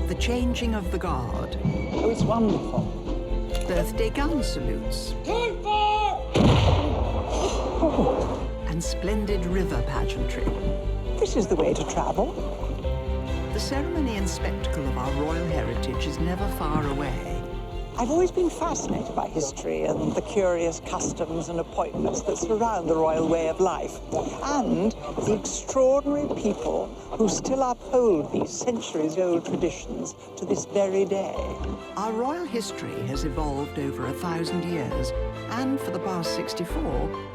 the changing of the guard. Oh, it's wonderful. Birthday gown salutes. And splendid river pageantry. This is the way to travel. The ceremony and spectacle of our royal heritage is never far away. I've always been fascinated by history and the curious customs and appointments that surround the royal way of life, and the extraordinary people who still uphold these centuries-old traditions to this very day. Our royal history has evolved over 1,000 years, and for the past 64,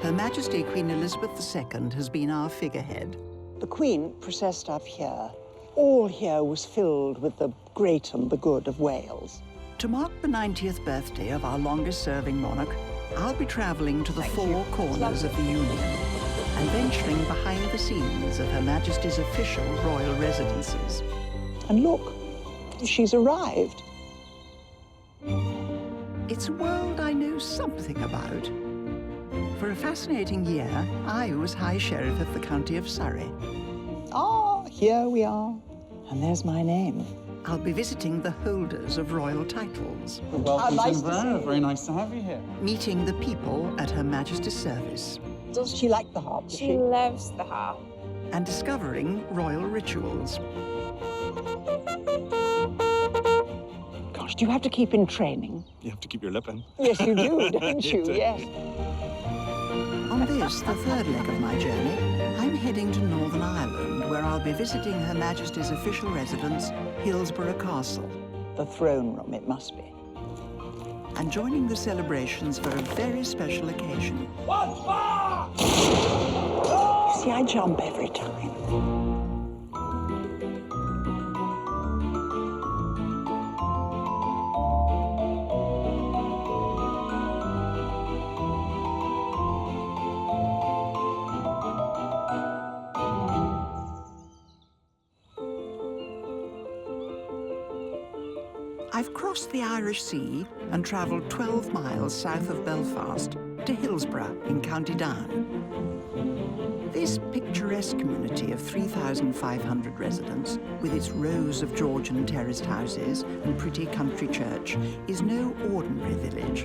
Her Majesty Queen Elizabeth II has been our figurehead. The Queen processed up here. All here was filled with the great and the good of Wales. To mark the 90th birthday of our longest-serving monarch, I'll be travelling to the four corners of the Union and venturing behind the scenes of Her Majesty's official royal residencies. And look, she's arrived. It's a world I know something about. For a fascinating year, I was High Sheriff of the County of Surrey. Ah, here we are. And there's my name. I'll be visiting the holders of royal titles. Welcome, Jennifer. Very nice to have you here. Meeting the people at Her Majesty's service. Does she like the harp? She loves the harp. And discovering royal rituals. Gosh, do you have to keep in training? You have to keep your lip in. Yes, you do, don't you? Yes. On this, the third leg of my journey, I'm heading to Northern Ireland, where I'll be visiting Her Majesty's official residence, Hillsborough Castle. The throne room, it must be. And joining the celebrations for a very special occasion. You see, I jump every time. I've crossed the Irish Sea and travelled 12 miles south of Belfast to Hillsborough in County Down. This picturesque community of 3,500 residents, with its rows of Georgian terraced houses and pretty country church, is no ordinary village.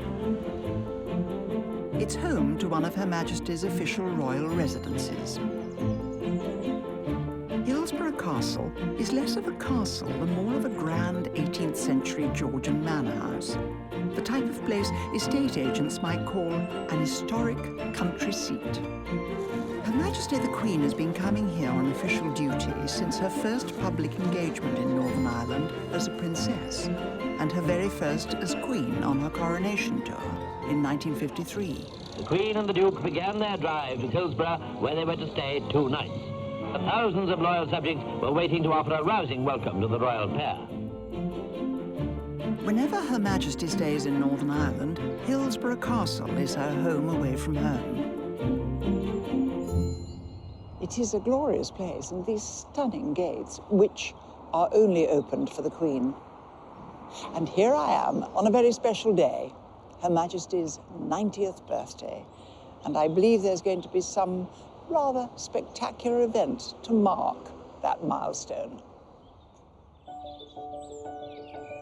It's home to one of Her Majesty's official royal residences. Hillsborough Castle is less of a castle and more of a grand 18th century Georgian manor house. The type of place estate agents might call an historic country seat. Her Majesty the Queen has been coming here on official duty since her first public engagement in Northern Ireland as a princess, and her very first as Queen on her coronation tour in 1953. The Queen and the Duke began their drive to Hillsborough, where they were to stay 2 nights. Thousands of loyal subjects were waiting to offer a rousing welcome to the royal pair. Whenever Her Majesty stays in Northern Ireland, Hillsborough Castle is her home away from home. It is a glorious place, and these stunning gates, which are only opened for the Queen. And here I am on a very special day, Her Majesty's 90th birthday, and I believe there's going to be some rather spectacular event to mark that milestone.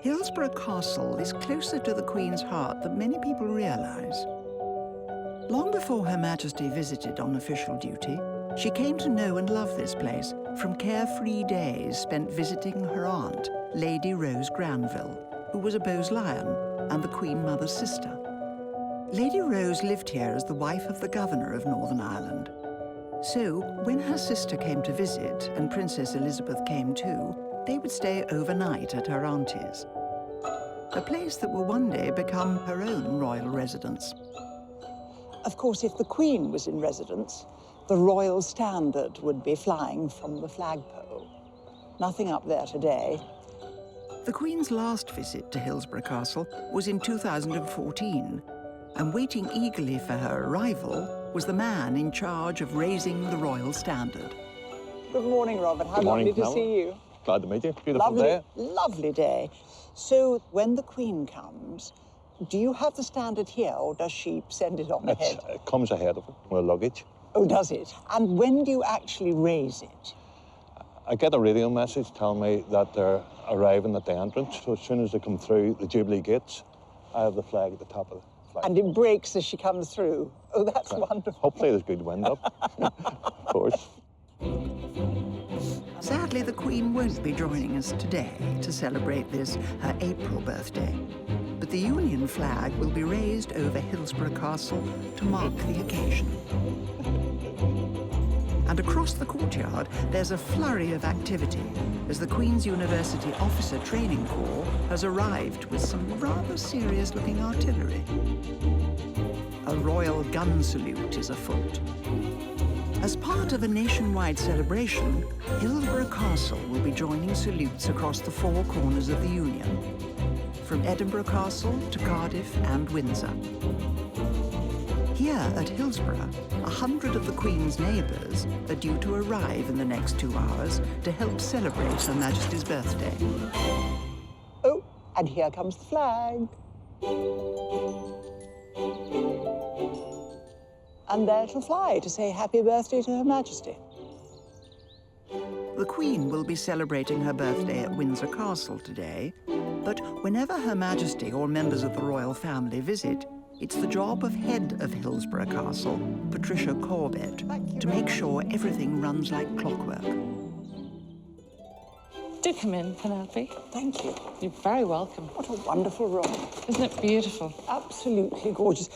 Hillsborough Castle is closer to the Queen's heart than many people realise. Long before Her Majesty visited on official duty, she came to know and love this place from carefree days spent visiting her aunt, Lady Rose Granville, who was a Bowes-Lyon and the Queen Mother's sister. Lady Rose lived here as the wife of the Governor of Northern Ireland. So, when her sister came to visit and Princess Elizabeth came too, they would stay overnight at her auntie's, a place that will one day become her own royal residence. Of course, if the Queen was in residence, the royal standard would be flying from the flagpole. Nothing up there today. The Queen's last visit to Hillsborough Castle was in 2014, and waiting eagerly for her arrival was the man in charge of raising the royal standard. Good morning, Robert. How lovely to see you. Glad to meet you. Beautiful day. Lovely day. So, when the Queen comes, do you have the standard here, or does she send it on ahead? It comes ahead of it with luggage. Oh, does it? And when do you actually raise it? I get a radio message telling me that they're arriving at the entrance. So as soon as they come through the Jubilee gates, I have the flag at the top of the flag. And it breaks as she comes through. Oh, that's wonderful. Hopefully there's good wind up, of course. Sadly, the Queen won't be joining us today to celebrate this, her April birthday. But the Union flag will be raised over Hillsborough Castle to mark the occasion. And across the courtyard, there's a flurry of activity as the Queen's University Officer Training Corps has arrived with some rather serious-looking artillery. A royal gun salute is afoot. As part of a nationwide celebration, Hillsborough Castle will be joining salutes across the four corners of the Union, from Edinburgh Castle to Cardiff and Windsor. Here at Hillsborough, 100 of the Queen's neighbours are due to arrive in the next 2 hours to help celebrate Her Majesty's birthday. Oh, and here comes the flag. And there it'll fly to say happy birthday to Her Majesty. The Queen will be celebrating her birthday at Windsor Castle today, but whenever Her Majesty or members of the royal family visit, it's the job of head of Hillsborough Castle, Patricia Corbett, to make sure everything runs like clockwork. Do come in, Penelope. Thank you. You're very welcome. What a wonderful room. Isn't it beautiful? Absolutely gorgeous.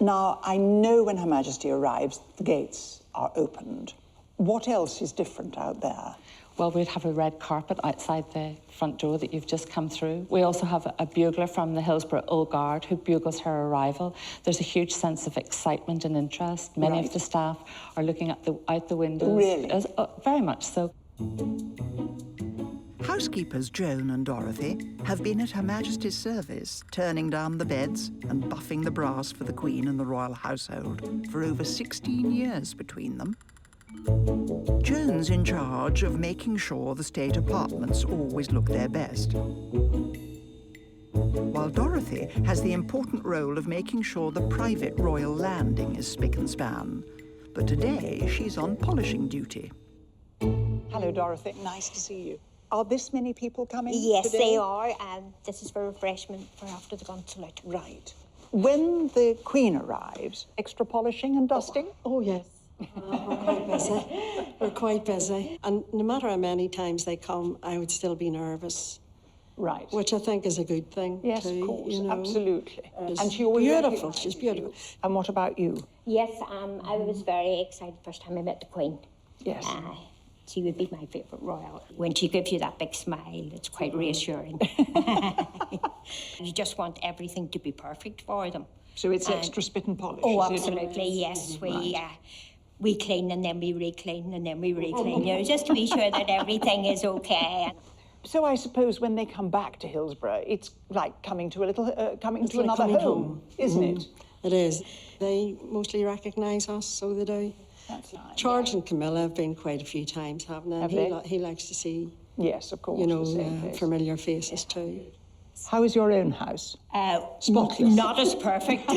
Now, I know when Her Majesty arrives, the gates are opened. What else is different out there? Well, we'd have a red carpet outside the front door that you've just come through. We also have a bugler from the Hillsborough Old Guard who bugles her arrival. There's a huge sense of excitement and interest. Many of the staff are looking out the windows. Really? Very much so. Housekeepers Joan and Dorothy have been at Her Majesty's service, turning down the beds and buffing the brass for the Queen and the royal household for over 16 years between them. Joan's in charge of making sure the state apartments always look their best, while Dorothy has the important role of making sure the private royal landing is spick and span. But today, she's on polishing duty. Hello, Dorothy. Nice to see you. Are this many people coming Yes, today? they are, and this is for refreshment for after the gun salute. Right. When the Queen arrives, extra polishing and dusting? Oh, yes. We're quite busy. We're quite busy. And no matter how many times they come, I would still be nervous. Right. Which I think is a good thing. Yes, too, of course, you know. absolutely. And she always beautiful. She's beautiful. And what about you? Yes, I was very excited first time I met the Queen. Yes. She would be my favourite royal. When she gives you that big smile, it's quite reassuring. You just want everything to be perfect for them. So it's extra spit and polish, Oh, is it? absolutely, yes. We clean and then we re-clean and then we re-clean, you know, just to be sure that everything is okay. So I suppose when they come back to Hillsborough, it's like coming to a little, coming to another coming home, isn't it? It is. They mostly recognise us, so they do. That's nice. George and Camilla have been quite a few times, haven't they? Have And they? he likes to see, Yes, of course. you know, the same place. familiar faces too. How is your own house? Spotless. Not as perfect.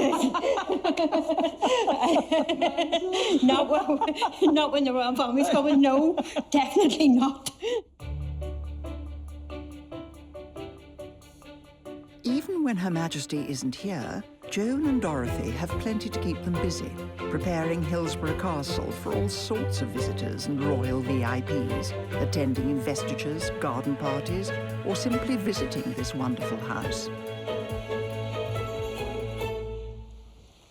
not when the royal family's coming, no, definitely not. Even when Her Majesty isn't here, Joan and Dorothy have plenty to keep them busy, preparing Hillsborough Castle for all sorts of visitors and royal VIPs, attending investitures, garden parties, or simply visiting this wonderful house.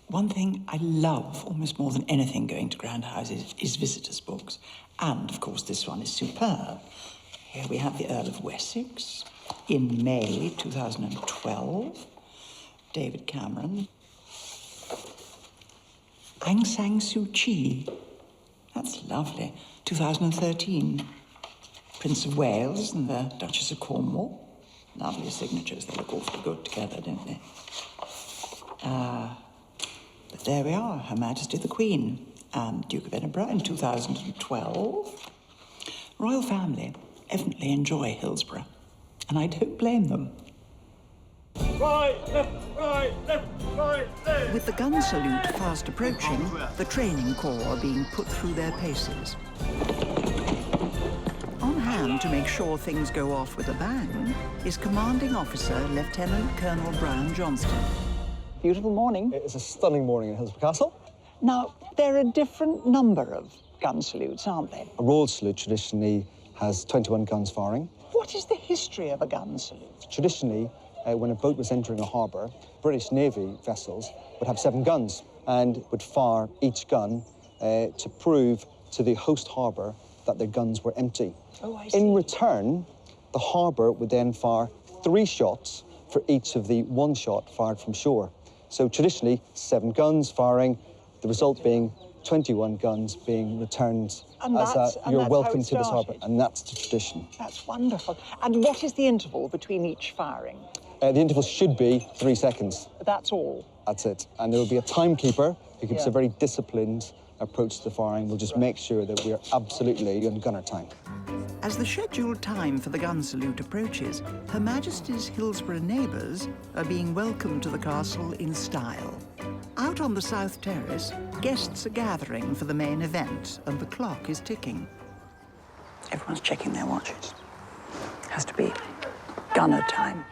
One thing I love almost more than anything going to grand houses is visitors' books. And, of course, this one is superb. Here we have the Earl of Wessex in May 2012. David Cameron. Aung San Suu Kyi. That's lovely. 2013. Prince of Wales and the Duchess of Cornwall. Lovely signatures. They look awfully good together, don't they? But there we are. Her Majesty the Queen and Duke of Edinburgh in 2012. Royal family evidently enjoy Hillsborough, and I don't blame them. Right, left, right, left, right, left. With the gun salute fast approaching, the training corps are being put through their paces. to make sure things go off with a bang is Commanding Officer Lieutenant Colonel Brown Johnston. Beautiful morning. It's a stunning morning in Hillsborough Castle. Now, there are a different number of gun salutes, aren't there? A royal salute traditionally has 21 guns firing. What is the history of a gun salute? Traditionally, when a boat was entering a harbour, British Navy vessels would have 7 guns and would fire each gun to prove to the host harbour that their guns were empty. Oh, I see. In return, the harbour would then fire 3 shots for each of the 1 shot fired from shore. So traditionally, 7 guns firing, the result being 21 guns being returned as you're welcome to this harbour. And that's the tradition. That's wonderful. And what is the interval between each firing? The interval should be 3 seconds. That's all? That's it. And there will be a timekeeper who keeps a very disciplined approach to the firing. We'll just make sure that we are absolutely on gunner time. As the scheduled time for the gun salute approaches, Her Majesty's Hillsborough neighbours are being welcomed to the castle in style. Out on the South Terrace, guests are gathering for the main event, and the clock is ticking. Everyone's checking their watches. Has to be gunner time.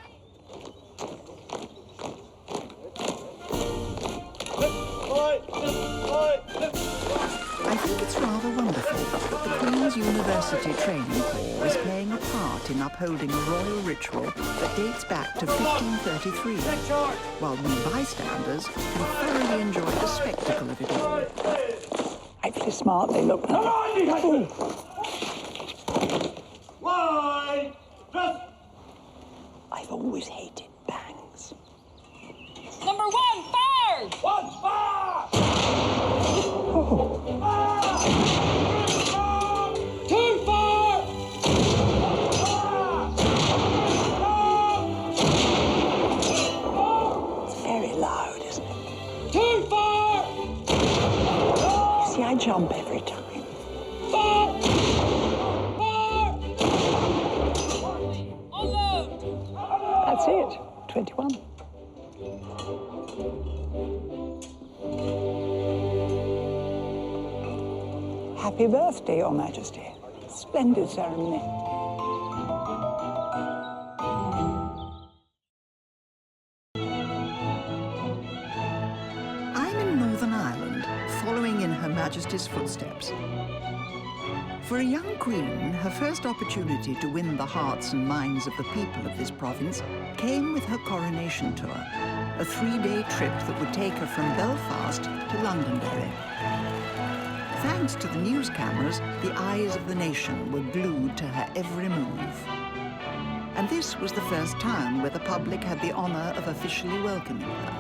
I think it's rather wonderful that the Queen's University Training Corps is playing a part in upholding a royal ritual that dates back to 1533, while we bystanders can thoroughly enjoy the spectacle of it all. Actually smart they look now. I've always hated bangs. Number 1, fire! 1, fire! 2, fire! It's very loud, isn't it? 2, fire! You see, I jump every time. Fire! Fire! Unload! That's it. 21. Happy birthday, Your Majesty. Splendid ceremony. I'm in Northern Ireland, following in Her Majesty's footsteps. For a young queen, her first opportunity to win the hearts and minds of the people of this province came with her coronation tour, a 3-day trip that would take her from Belfast to Londonderry. Thanks to the news cameras, the eyes of the nation were glued to her every move. And this was the first time where the public had the honour of officially welcoming her.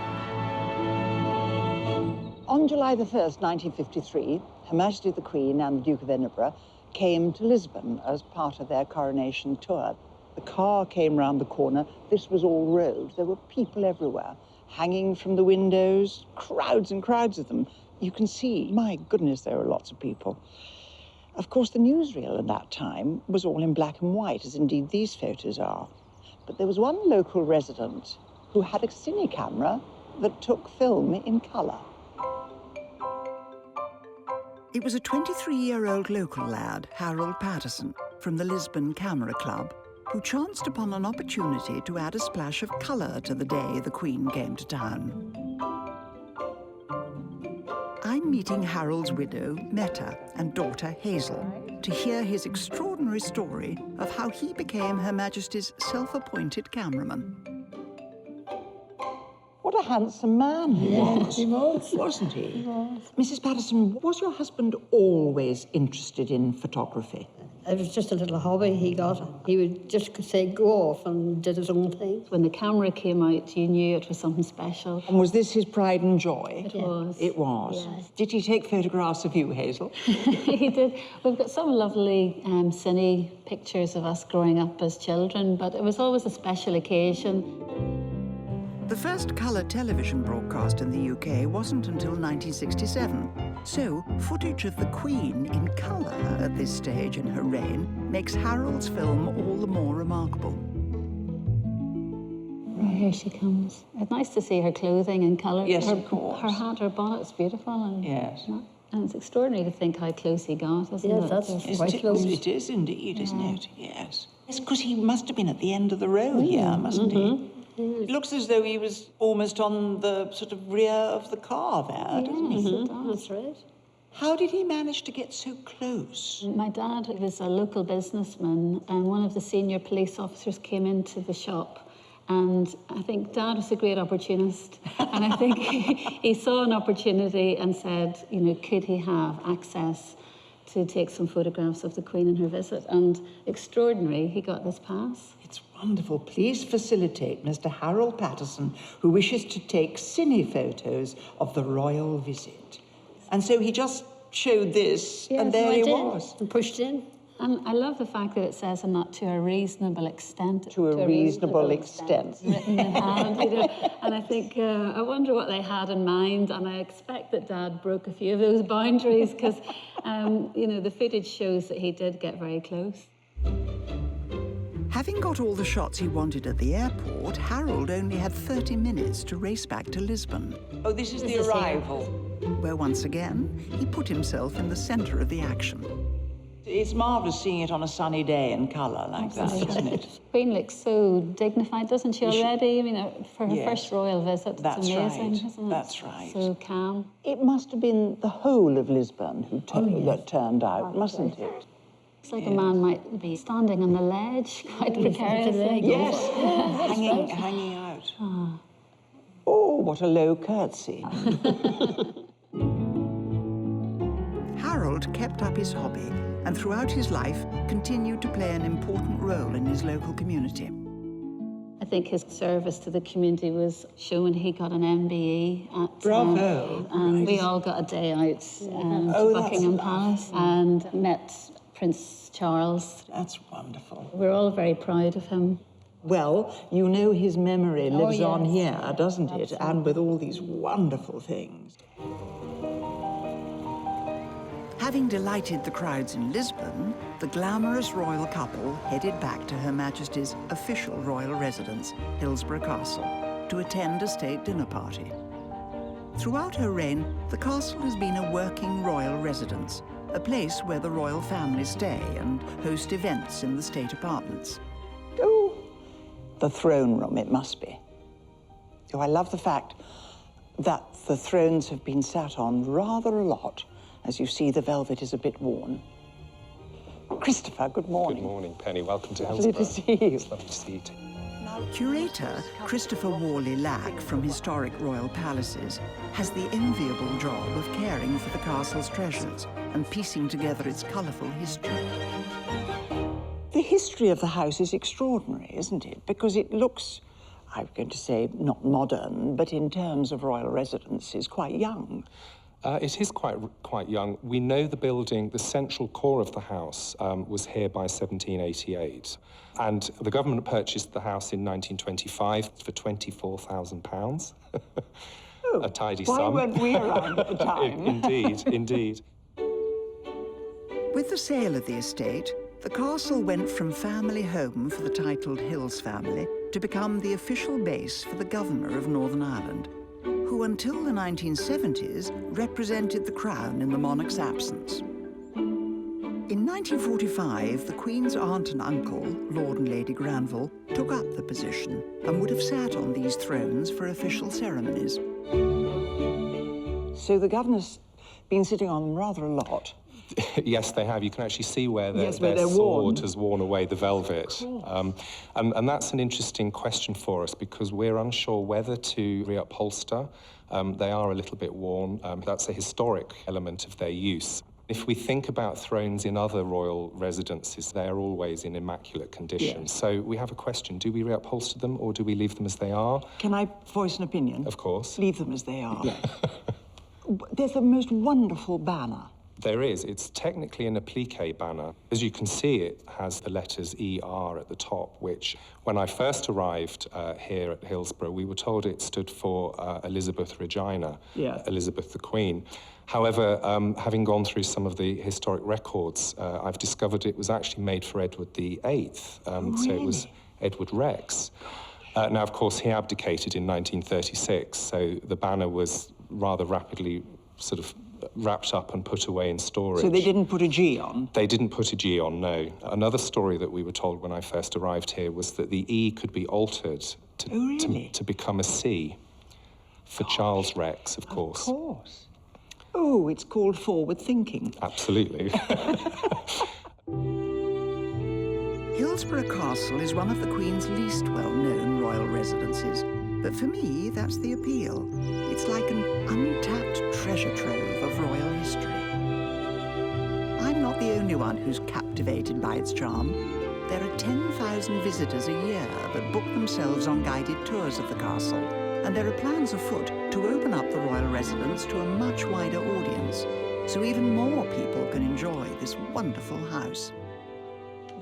On July the 1st, 1953, Her Majesty the Queen and the Duke of Edinburgh came to Lisbon as part of their coronation tour. The car came round the corner. This was all road. There were people everywhere, hanging from the windows, crowds and crowds of them. You can see, my goodness, there were lots of people. Of course, the newsreel at that time was all in black and white, as indeed these photos are. But there was one local resident who had a cine camera that took film in colour. It was a 23-year-old local lad, Harold Patterson, from the Lisbon Camera Club, who chanced upon an opportunity to add a splash of colour to the day the Queen came to town. I'm meeting Harold's widow, Meta, and daughter, Hazel, to hear his extraordinary story of how he became Her Majesty's self-appointed cameraman. What a handsome man he was. He was. Wasn't he? He was. Mrs. Patterson, was your husband always interested in photography? It was just a little hobby he got. He would just say go off and did his own thing. When the camera came out, you knew it was something special. And was this his pride and joy? It was. It was? Yes. Did he take photographs of you, Hazel? He did. We've got some lovely cine pictures of us growing up as children, but it was always a special occasion. The first colour television broadcast in the UK wasn't until 1967, so footage of the Queen in colour at this stage in her reign makes Harold's film all the more remarkable. Oh, here she comes. It's nice to see her clothing in colour. Yes, of course. Her hat, her bonnet's beautiful. And yes. And it's extraordinary to think how close he got, isn't Yes, it? that's There's- quite close. It is indeed, isn't it? Yes. It's because he must have been at the end of the row here, mustn't he? It looks as though he was almost on the sort of rear of the car there, doesn't he? Yes, it does. That's right. How did he manage to get so close? My dad was a local businessman, and one of the senior police officers came into the shop, and I think Dad was a great opportunist, and I think he saw an opportunity and said, you know, could he have access to take some photographs of the Queen and her visit? And extraordinary, he got this pass. It's wonderful. Please facilitate Mr. Harold Patterson, who wishes to take cine photos of the royal visit. And so he just showed this, Yes, and there he went in was. and pushed in. And I love the fact that it says, and not to a reasonable extent. To a reasonable extent. Written in hand, you know. And I think, I wonder what they had in mind, and I expect that Dad broke a few of those boundaries, because, you know, the footage shows that he did get very close. Having got all the shots he wanted at the airport, Harold only had 30 minutes to race back to Lisbon, Oh, this is the is arrival. where once again, he put himself in the centre of the action. It's marvellous seeing it on a sunny day in colour like that, isn't it? Queen looks so dignified, doesn't she, She- already? I mean, for her Yes. first royal visit, it's That's amazing, right. isn't it? That's right. So calm. It must have been the whole of Lisbon that turned out, mustn't it? It's like a man might be standing on the ledge, quite precariously. Yes, hanging out. Oh, what a low curtsy. Harold kept up his hobby and throughout his life continued to play an important role in his local community. I think his service to the community was showing he got an MBE at... Bravo. And we all got a day out to Oh, that's Buckingham Palace and met Prince Charles. That's wonderful. We're all very proud of him. Well, you know his memory lives on yes. here, doesn't it? And with all these wonderful things. Having delighted the crowds in Lisbon, the glamorous royal couple headed back to Her Majesty's official royal residence, Hillsborough Castle, to attend a state dinner party. Throughout her reign, the castle has been a working royal residence, a place where the royal family stay and host events in the state apartments. Oh, the throne room, it must be. Oh, I love the fact that the thrones have been sat on rather a lot. As you see, the velvet is a bit worn. Christopher, good morning. Good morning, Penny. Welcome to Lovely Hillsborough. to see you. It's lovely to see you too. Curator Christopher Worley-Lack from Historic Royal Palaces has the enviable job of caring for the castle's treasures and piecing together its colourful history. The history of the house is extraordinary, isn't it? Because it looks, I'm going to say, not modern, but in terms of royal residences, quite young. It is quite young. We know the building, the central core of the house, was here by 1788. And the government purchased the house in 1925 for £24,000. A tidy sum. Why weren't we around at the time? Indeed, indeed. With the sale of the estate, the castle went from family home for the titled Hills family to become the official base for the governor of Northern Ireland, who until the 1970s represented the Crown in the monarch's absence. In 1945, the Queen's aunt and uncle, Lord and Lady Granville, took up the position and would have sat on these thrones for official ceremonies. So the governor's been sitting on them rather a lot. Yes, they have. You can actually see where Yes, their where they're sword worn. has worn away the velvet. And that's an interesting question for us because we're unsure whether to reupholster. They are a little bit worn. That's a historic element of their use. If we think about thrones in other royal residences, they are always in immaculate condition. Yes. So we have a question. Do we reupholster them or do we leave them as they are? Can I voice an opinion? Of course. Leave them as they are. There's a most wonderful banner. There is. It's technically an applique banner. As you can see, it has the letters ER at the top, which, when I first arrived here at Hillsborough, we were told it stood for Elizabeth Regina, Elizabeth the Queen. However, having gone through some of the historic records, I've discovered it was actually made for Edward VIII. So it was Edward Rex. Now, of course, he abdicated in 1936, so the banner was rather rapidly sort of wrapped up and put away in storage. So they didn't put a G on? They didn't put a G on, no. Another story that we were told when I first arrived here was that the E could be altered to become a C for Charles Rex, of course. Of course. Oh, it's called forward thinking. Absolutely. Hillsborough Castle is one of the Queen's least well-known royal residences, but for me, that's the appeal. It's like an untapped treasure trove of royal history. I'm not the only one who's captivated by its charm. There are 10,000 visitors a year that book themselves on guided tours of the castle, and there are plans afoot to open up the royal residence to a much wider audience, so even more people can enjoy this wonderful house.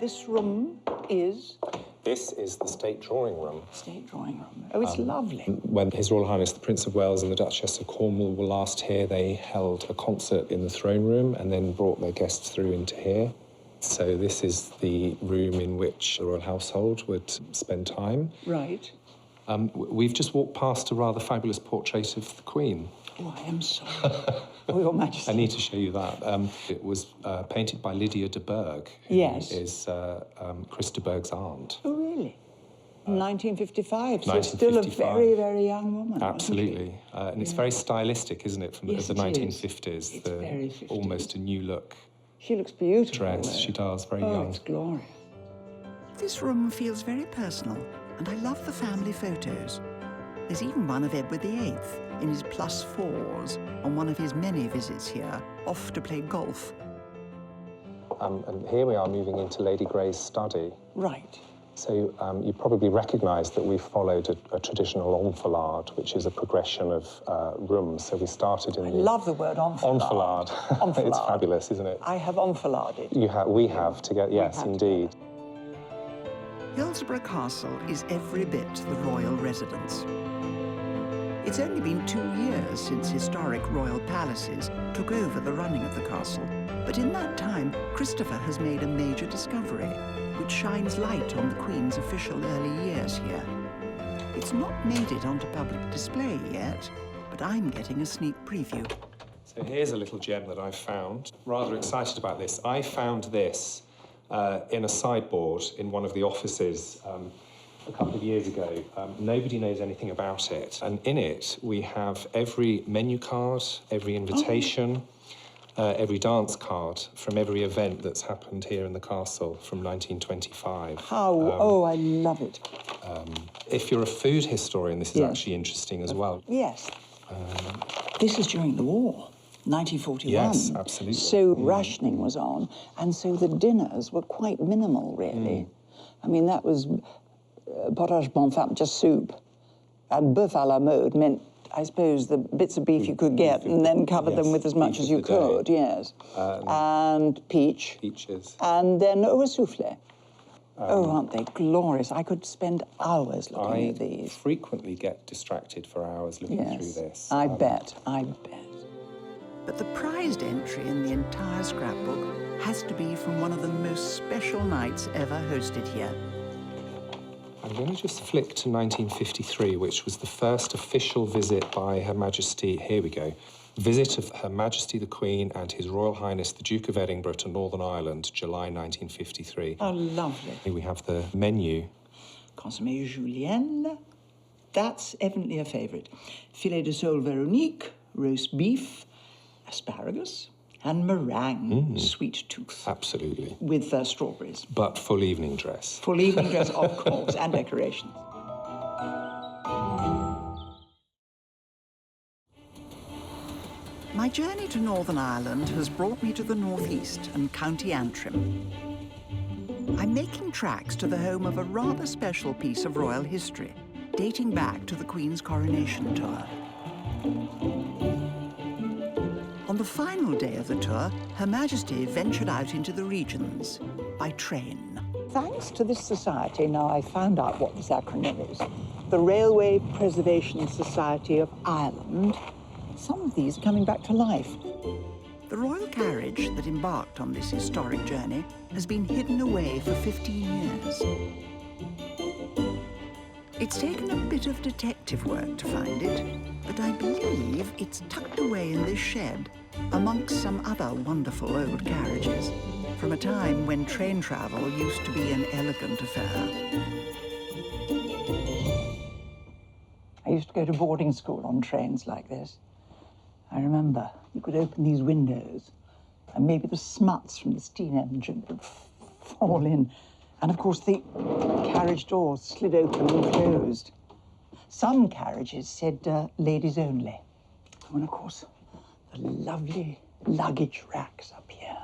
This room is? This is the State Drawing Room. State Drawing Room. Oh, it's lovely. When His Royal Highness the Prince of Wales and the Duchess of Cornwall were last here, they held a concert in the throne room and then brought their guests through into here. So this is the room in which the royal household would spend time. Right. We've just walked past a rather fabulous portrait of the Queen. Oh, I am sorry. Oh, Your Majesty. I need to show you that. It was painted by Lydia de Burgh, who is Chris de Burgh's aunt. Oh, really? 1955, so still a very, very young woman. Absolutely. And it's very stylistic, isn't it, from the 1950s? It's very 50s. Almost a new look. She looks beautiful. Dress, she does, very young. Oh, it's glorious. This room feels very personal, and I love the family photos. There's even one of Edward VIII in his +4s on one of his many visits here, off to play golf. And here we are moving into Lady Grey's study. Right. So you probably recognise that we followed a traditional enfilade, which is a progression of rooms. So we started in I love the word enfilade. Enfilade. It's fabulous, isn't it? I have enfiladed. We have together, yes, indeed. Hillsborough Castle is every bit the royal residence. It's only been 2 years since historic royal palaces took over the running of the castle, but in that time, Christopher has made a major discovery, which shines light on the Queen's official early years here. It's not made it onto public display yet, but I'm getting a sneak preview. So here's a little gem that I found. Rather excited about this. I found this in a sideboard in one of the offices a couple of years ago. Nobody knows anything about it. And in it, we have every menu card, every invitation, every dance card from every event that's happened here in the castle from 1925. I love it. If you're a food historian, this is actually interesting as well. Yes. This is during the war. 1941. Yes, absolutely. So rationing was on, and so the dinners were quite minimal, really. I mean, that was potage bonfat, just soup, and boeuf à la mode meant, I suppose, the bits of beef you could get and then cover them with as much as you could, and peaches. And then a soufflé. Aren't they glorious? I could spend hours looking at these. I frequently get distracted for hours looking through this. I bet. But the prized entry in the entire scrapbook has to be from one of the most special nights ever hosted here. I'm going to just flick to 1953, which was the first official visit by Her Majesty. Here we go. Visit of Her Majesty the Queen and His Royal Highness the Duke of Edinburgh to Northern Ireland, July 1953. Oh, lovely. Here we have the menu. Consommé julienne. That's evidently a favourite. Filet de sole Veronique, roast beef, asparagus, and meringue, sweet tooth. Absolutely. With strawberries. But full evening dress. Full evening dress, of course, and decorations. My journey to Northern Ireland has brought me to the northeast and County Antrim. I'm making tracks to the home of a rather special piece of royal history, dating back to the Queen's coronation tour. On the final day of the tour, Her Majesty ventured out into the regions by train. Thanks to this society, now I found out what this acronym is, the Railway Preservation Society of Ireland. Some of these are coming back to life. The royal carriage that embarked on this historic journey has been hidden away for 15 years. It's taken a bit of detective work to find it, but I believe it's tucked away in this shed, amongst some other wonderful old carriages, from a time when train travel used to be an elegant affair. I used to go to boarding school on trains like this. I remember you could open these windows and maybe the smuts from the steam engine would fall in. And of course the carriage doors slid open and closed. Some carriages said ladies only. And of course, the lovely luggage racks up here.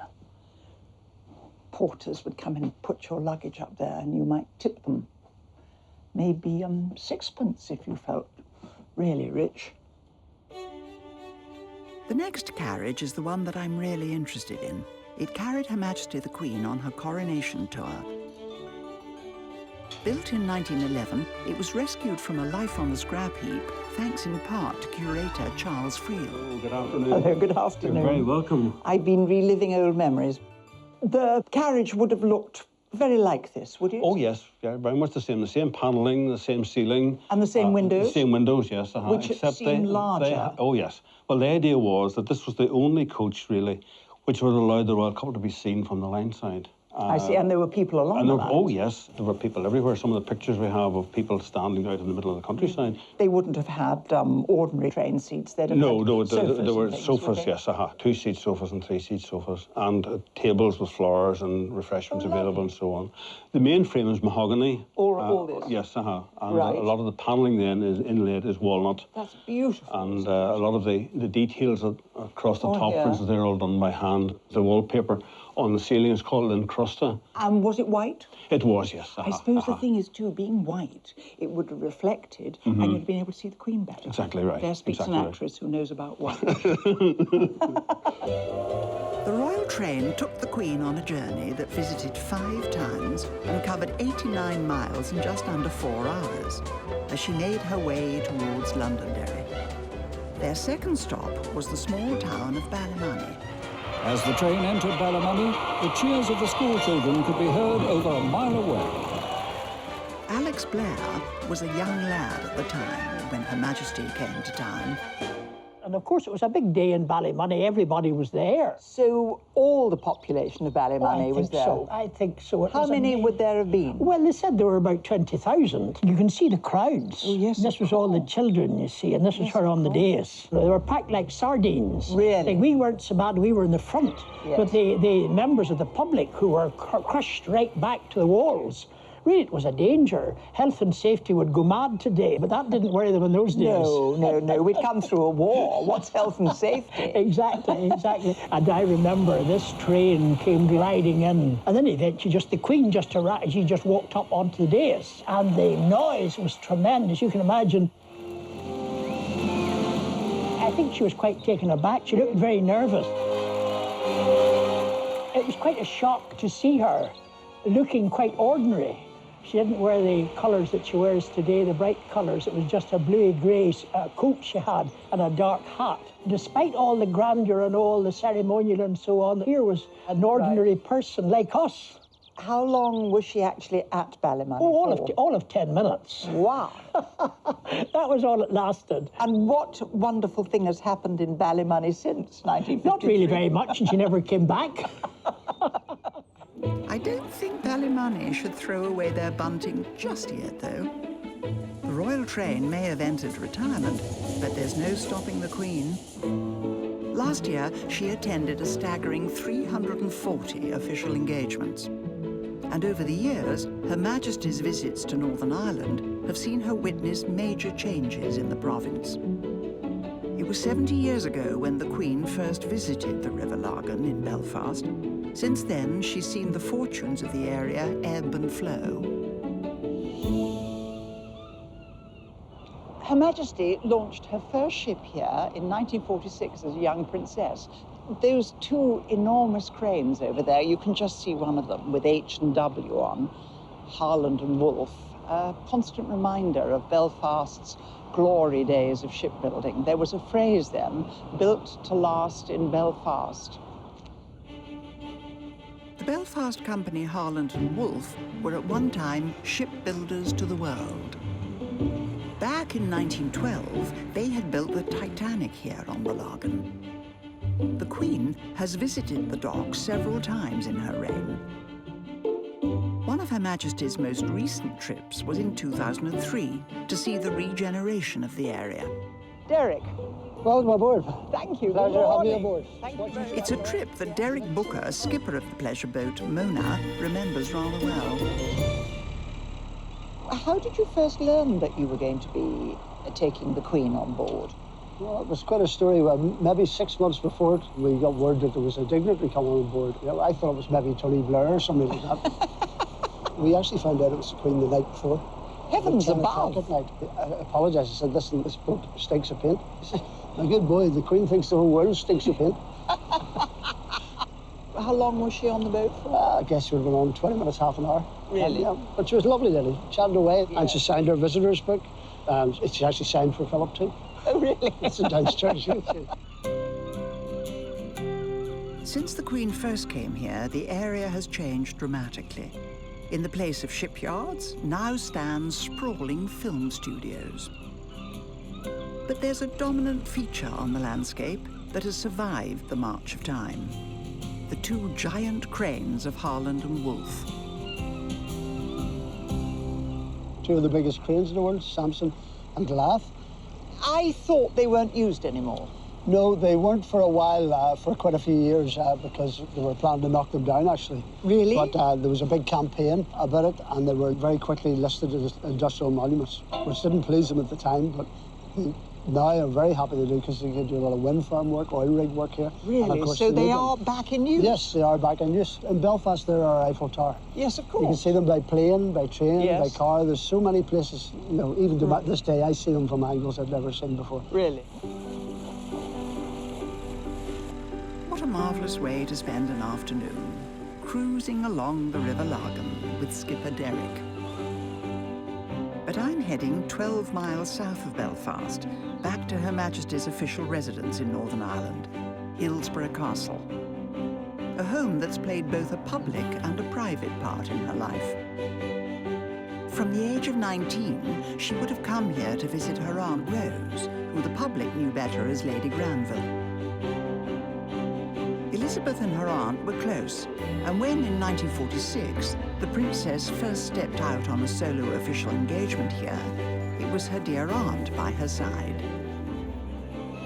Porters would come and put your luggage up there and you might tip them. Maybe sixpence if you felt really rich. The next carriage is the one that I'm really interested in. It carried Her Majesty the Queen on her coronation tour. Built in 1911, it was rescued from a life on the scrap heap, thanks in part to curator Charles Friel. Oh, good afternoon. Hello, good afternoon. You're very welcome. I've been reliving old memories. The carriage would have looked very like this, would it? Oh, yes. Yeah, very much the same panelling, the same ceiling. And the same windows? The same windows, yes. Which seem larger. Oh, yes. Well, the idea was that this was the only coach, really, which would allow the royal couple to be seen from the line side. I see, and there were people along the line. Oh, yes, there were people everywhere. Some of the pictures we have of people standing out in the middle of the countryside. They wouldn't have had ordinary train seats. They'd have No, had there were things, sofas, yes, 2-seat sofas and 3-seat sofas, and tables with flowers and refreshments available and so on. The main frame is mahogany. All this? Yes, and right. a lot of the panelling then is inlaid is walnut. That's beautiful. And a lot of the details across the top, for instance, they're all done by hand. The wallpaper on the ceiling is called incrusta. And was it white? It was, yes. I suppose the thing is, too, being white, it would have reflected and you'd have been able to see the Queen better. Exactly right. There speaks exactly an actress who knows about white. The royal train took the Queen on a journey that visited 5 towns and covered 89 miles in just under 4 hours as she made her way towards Londonderry. Their second stop was the small town of Ballymoney. As the train entered Ballymoney, the cheers of the school children could be heard over a mile away. Alex Blair was a young lad at the time when Her Majesty came to town. And of course, it was a big day in Ballymoney. Everybody was there. So all the population of Ballymoney was there? I think so. How many would there have been? Well, they said there were about 20,000. You can see the crowds. Oh, yes. This was all the children, you see, and this was her on the dais. They were packed like sardines. Really? Like, we weren't so bad, we were in the front. Yes. But the members of the public who were crushed right back to the walls, really, it was a danger. Health and safety would go mad today, but that didn't worry them in those days. No. We'd come through a war. What's health and safety? Exactly. And I remember this train came gliding in, and then eventually the Queen just arrived. She just walked up onto the dais, and the noise was tremendous. You can imagine. I think she was quite taken aback. She looked very nervous. It was quite a shock to see her looking quite ordinary. She didn't wear the colours that she wears today, the bright colours. It was just a bluey-grey coat she had and a dark hat. Despite all the grandeur and all the ceremonial and so on, here was an ordinary person like us. How long was she actually at Ballymoney? Oh, all of 10 minutes. Wow. That was all it lasted. And what wonderful thing has happened in Ballymoney since 1953? Not really very much, and she never came back. I don't think Ballymoney should throw away their bunting just yet, though. The royal train may have entered retirement, but there's no stopping the Queen. Last year, she attended a staggering 340 official engagements. And over the years, Her Majesty's visits to Northern Ireland have seen her witness major changes in the province. It was 70 years ago when the Queen first visited the River Lagan in Belfast. Since then, she's seen the fortunes of the area ebb and flow. Her Majesty launched her first ship here in 1946 as a young princess. Those 2 enormous cranes over there, you can just see one of them with H and W on, Harland and Wolff, a constant reminder of Belfast's glory days of shipbuilding. There was a phrase then, built to last in Belfast. The Belfast company Harland and Wolff were at one time shipbuilders to the world. Back in 1912, they had built the Titanic here on the Lagan. The Queen has visited the dock several times in her reign. One of Her Majesty's most recent trips was in 2003 to see the regeneration of the area. Derek. Welcome aboard. Thank you. Pleasure to have you aboard. It's a trip that Derek Booker, skipper of the pleasure boat Mona, remembers rather well. How did you first learn that you were going to be taking the Queen on board? Well, it was quite a story. Well, maybe 6 months before it, we got word that there was a dignitary coming on board. You know, I thought it was maybe Tony Blair or something like that. We actually found out it was the Queen the night before. Heavens above! At night. I apologised. I said, listen, this boat stinks of paint. He said, my good boy, the Queen thinks the whole world stinks of paint. How long was she on the boat for? I guess she would have been on 20 minutes, half an hour. Really? Yeah. But she was a lovely lady. Chatted away, and she signed her visitor's book. And she actually signed for Philip too. Oh, really? It's a downstairs. Since the Queen first came here, the area has changed dramatically. In the place of shipyards, now stand sprawling film studios. But there's a dominant feature on the landscape that has survived the march of time. The two giant cranes of Harland and Wolff. Two of the biggest cranes in the world, Samson and Goliath. I thought they weren't used anymore. No, they weren't for a while, for quite a few years, because they were planning to knock them down, actually. Really? But there was a big campaign about it, and they were very quickly listed as industrial monuments, which didn't please them at the time, but now I'm very happy they do, because they do a lot of wind farm work, oil rig work here. Really? And of course, So they are back in use? Yes, they are back in use. In Belfast, they're our Eiffel Tower. Yes, of course. You can see them by plane, by train, Yes. by car. There's so many places, you know, even to this day, I see them from angles I've never seen before. Really? What a marvellous way to spend an afternoon, cruising along the River Lagan with skipper Derek. But I'm heading 12 miles south of Belfast, back to Her Majesty's official residence in Northern Ireland, Hillsborough Castle. A home that's played both a public and a private part in her life. From the age of 19, she would have come here to visit her Aunt Rose, who the public knew better as Lady Granville. Elizabeth and her aunt were close, and when in 1946 the princess first stepped out on a solo official engagement here, it was her dear aunt by her side.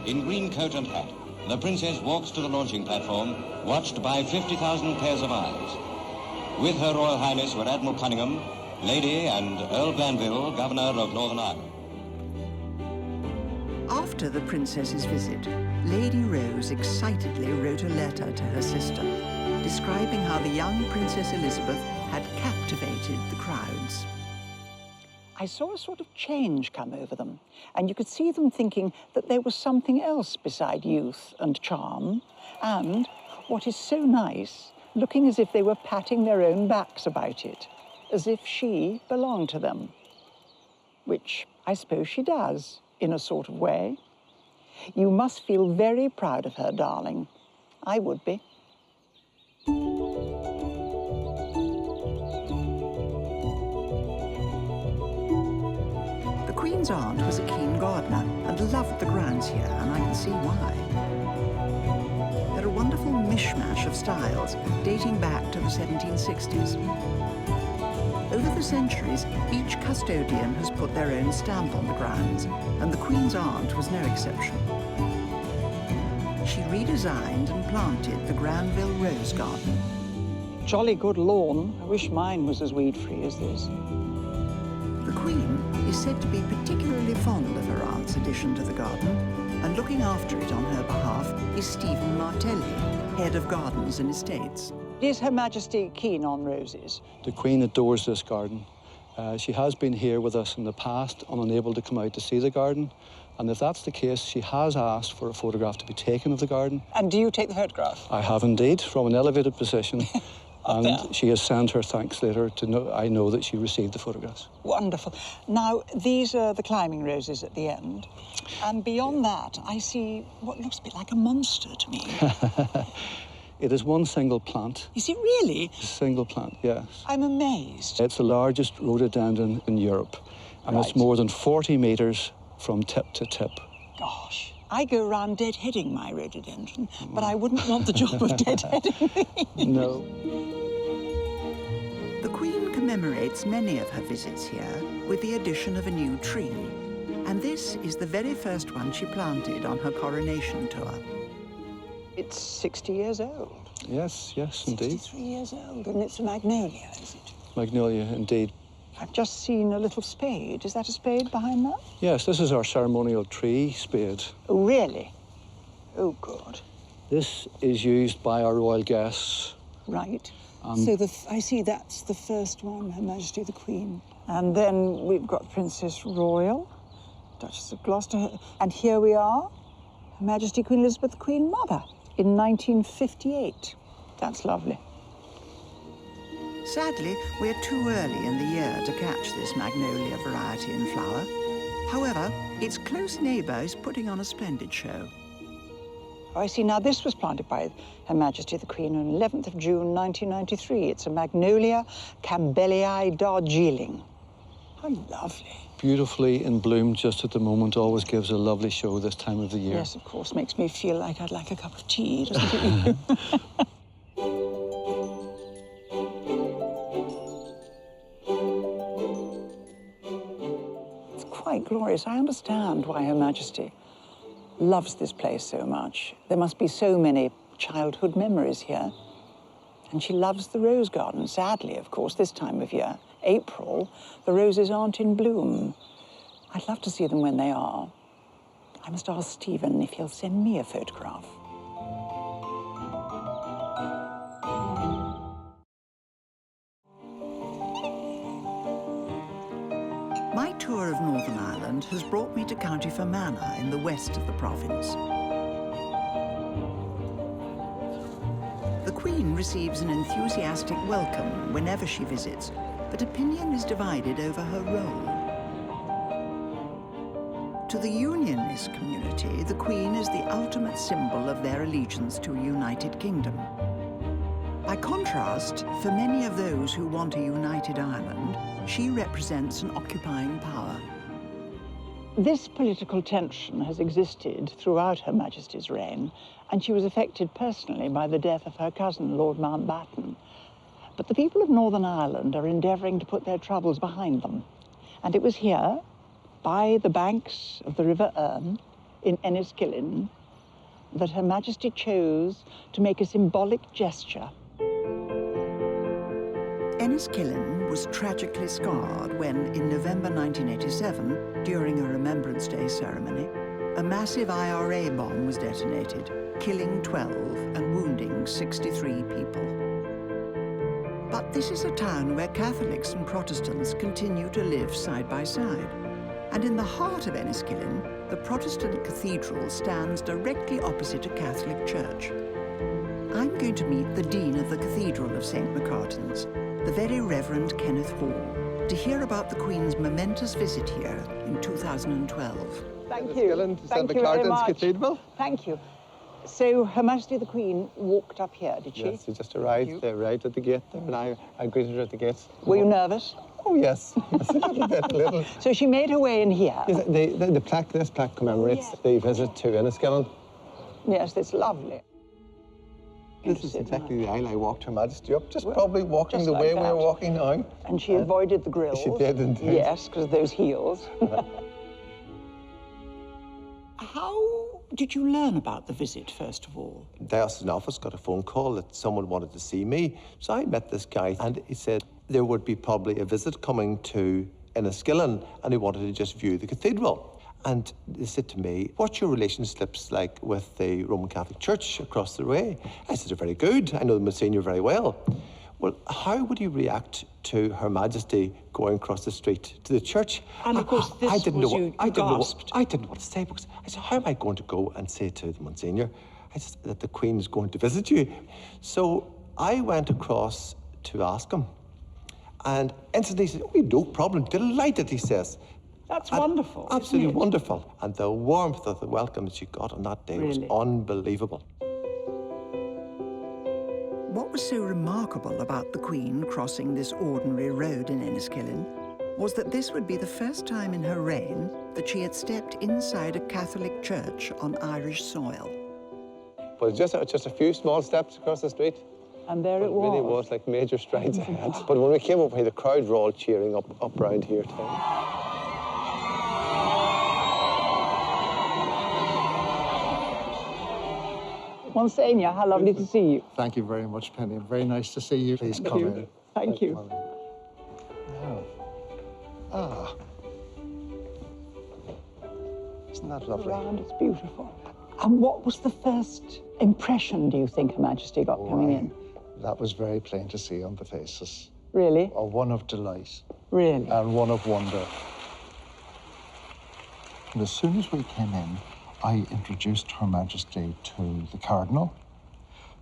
In green coat and hat, the princess walks to the launching platform, watched by 50,000 pairs of eyes. With Her Royal Highness were Admiral Cunningham, Lady and Earl Glanville, Governor of Northern Ireland. After the princess's visit, Lady Rose excitedly wrote a letter to her sister, describing how the young Princess Elizabeth had captivated the crowds. I saw a sort of change come over them, and you could see them thinking that there was something else beside youth and charm, and, what is so nice, looking as if they were patting their own backs about it, as if she belonged to them. Which I suppose she does, in a sort of way. You must feel very proud of her, darling. I would be. The Queen's aunt was a keen gardener and loved the grounds here, and I can see why. They're a wonderful mishmash of styles dating back to the 1760s. Over the centuries, each custodian has put their own stamp on the grounds, and the Queen's aunt was no exception. She redesigned and planted the Granville Rose Garden. Jolly good lawn. I wish mine was as weed-free as this. The Queen is said to be particularly fond of her aunt's addition to the garden, and looking after it on her behalf is Stephen Martelli, head of gardens and estates. Is Her Majesty keen on roses? The Queen adores this garden. She has been here with us in the past, unable to come out to see the garden. And if that's the case, she has asked for a photograph to be taken of the garden. And do you take the photograph? I have indeed, from an elevated position. And she has sent her thanks letter to know, I know that she received the photographs. Wonderful. Now, these are the climbing roses at the end. And beyond that, I see what looks a bit like a monster to me. It is one single plant. Is it really? A single plant, yes. I'm amazed. It's the largest rhododendron in Europe. and it's more than 40 metres from tip to tip. Gosh, I go around deadheading my rhododendron, but I wouldn't want the job of deadheading me. No. The Queen commemorates many of her visits here with the addition of a new tree. And this is the very first one she planted on her coronation tour. It's 60 years old. Yes, yes, indeed. 63 years old, and it's a magnolia, is it? Magnolia, indeed. I've just seen a little spade. Is that a spade behind that? Yes, this is our ceremonial tree spade. Oh, really? Oh, good. This is used by our royal guests. Right. So I see that's the first one, Her Majesty the Queen. And then we've got Princess Royal, Duchess of Gloucester. And here we are, Her Majesty Queen Elizabeth, the Queen Mother, in 1958. That's lovely. Sadly, we're too early in the year to catch this magnolia variety in flower. However, its close neighbour is putting on a splendid show. Oh, I see. Now, this was planted by Her Majesty the Queen on 11th of June, 1993. It's a Magnolia Campbellii Darjeeling. How lovely. Beautifully in bloom just at the moment, always gives a lovely show this time of the year. Yes, of course. Makes me feel like I'd like a cup of tea, doesn't it? It's quite glorious. I understand why Her Majesty loves this place so much. There must be so many childhood memories here. And she loves the rose garden. Sadly, of course, this time of year, April, the roses aren't in bloom. I'd love to see them when they are. I must ask Stephen if he'll send me a photograph. My tour of Northern Ireland has brought me to County Fermanagh in the west of the province. The Queen receives an enthusiastic welcome whenever she visits, but opinion is divided over her role. To the Unionist community, the Queen is the ultimate symbol of their allegiance to a united kingdom. By contrast, for many of those who want a united Ireland, she represents an occupying power. This political tension has existed throughout Her Majesty's reign, and she was affected personally by the death of her cousin, Lord Mountbatten. But the people of Northern Ireland are endeavouring to put their troubles behind them. And it was here, by the banks of the River Erne, in Enniskillen, that Her Majesty chose to make a symbolic gesture. Enniskillen was tragically scarred when, in November 1987, during a Remembrance Day ceremony, a massive IRA bomb was detonated, killing 12 and wounding 63 people. But this is a town where Catholics and Protestants continue to live side by side. And in the heart of Enniskillen, the Protestant cathedral stands directly opposite a Catholic church. I'm going to meet the Dean of the Cathedral of St. Macartans, the Very Reverend Kenneth Hall, to hear about the Queen's momentous visit here in 2012. Thank you. Thank you very much. Cathedral. Thank you. So Her Majesty the Queen walked up here, did she? Yes, she just arrived right at the gate there, and I greeted her at the gates. Were you nervous? Oh, yes. Yes, a little bit, a little. So she made her way in here? Yes, the plaque, this plaque commemorates the visit to Enniskillen. Yes, it's lovely. This is exactly the aisle I walked Her Majesty up, just probably walking the way we're walking now. And she avoided the grills. She did, indeed. Yes, because of those heels. How did you learn about the visit, first of all? The diocesan office got a phone call that someone wanted to see me. So I met this guy, and he said there would be probably a visit coming to Enniskillen, and he wanted to just view the cathedral. And they said to me, what's your relationships like with the Roman Catholic Church across the way? I said, they're very good. I know the Monsignor very well. Well, how would you react to Her Majesty going across the street to the church? And of course, this I didn't was know you I didn't gasped. know, I didn't know what to say, because I said, how am I going to go and say to the Monsignor, I said, that the Queen is going to visit you? So I went across to ask him. And instantly he said, oh, no problem, delighted, he says. That's wonderful. Absolutely wonderful. And the warmth of the welcome that she got on that day was unbelievable. What was so remarkable about the Queen crossing this ordinary road in Enniskillen was that this would be the first time in her reign that she had stepped inside a Catholic church on Irish soil. But just a few small steps across the street. And there it was. It really was like major strides ahead. But when we came up here, the crowd were all cheering up round here too. Monsignor, how lovely to see you. Thank you very much, Penny. Very nice to see you. Please come in. Thank you. Oh. Ah. Isn't that lovely? Around, it's beautiful. And what was the first impression, do you think, Her Majesty got coming in? That was very plain to see on the faces. Really? One of delight. Really? And one of wonder. And as soon as we came in, I introduced Her Majesty to the Cardinal,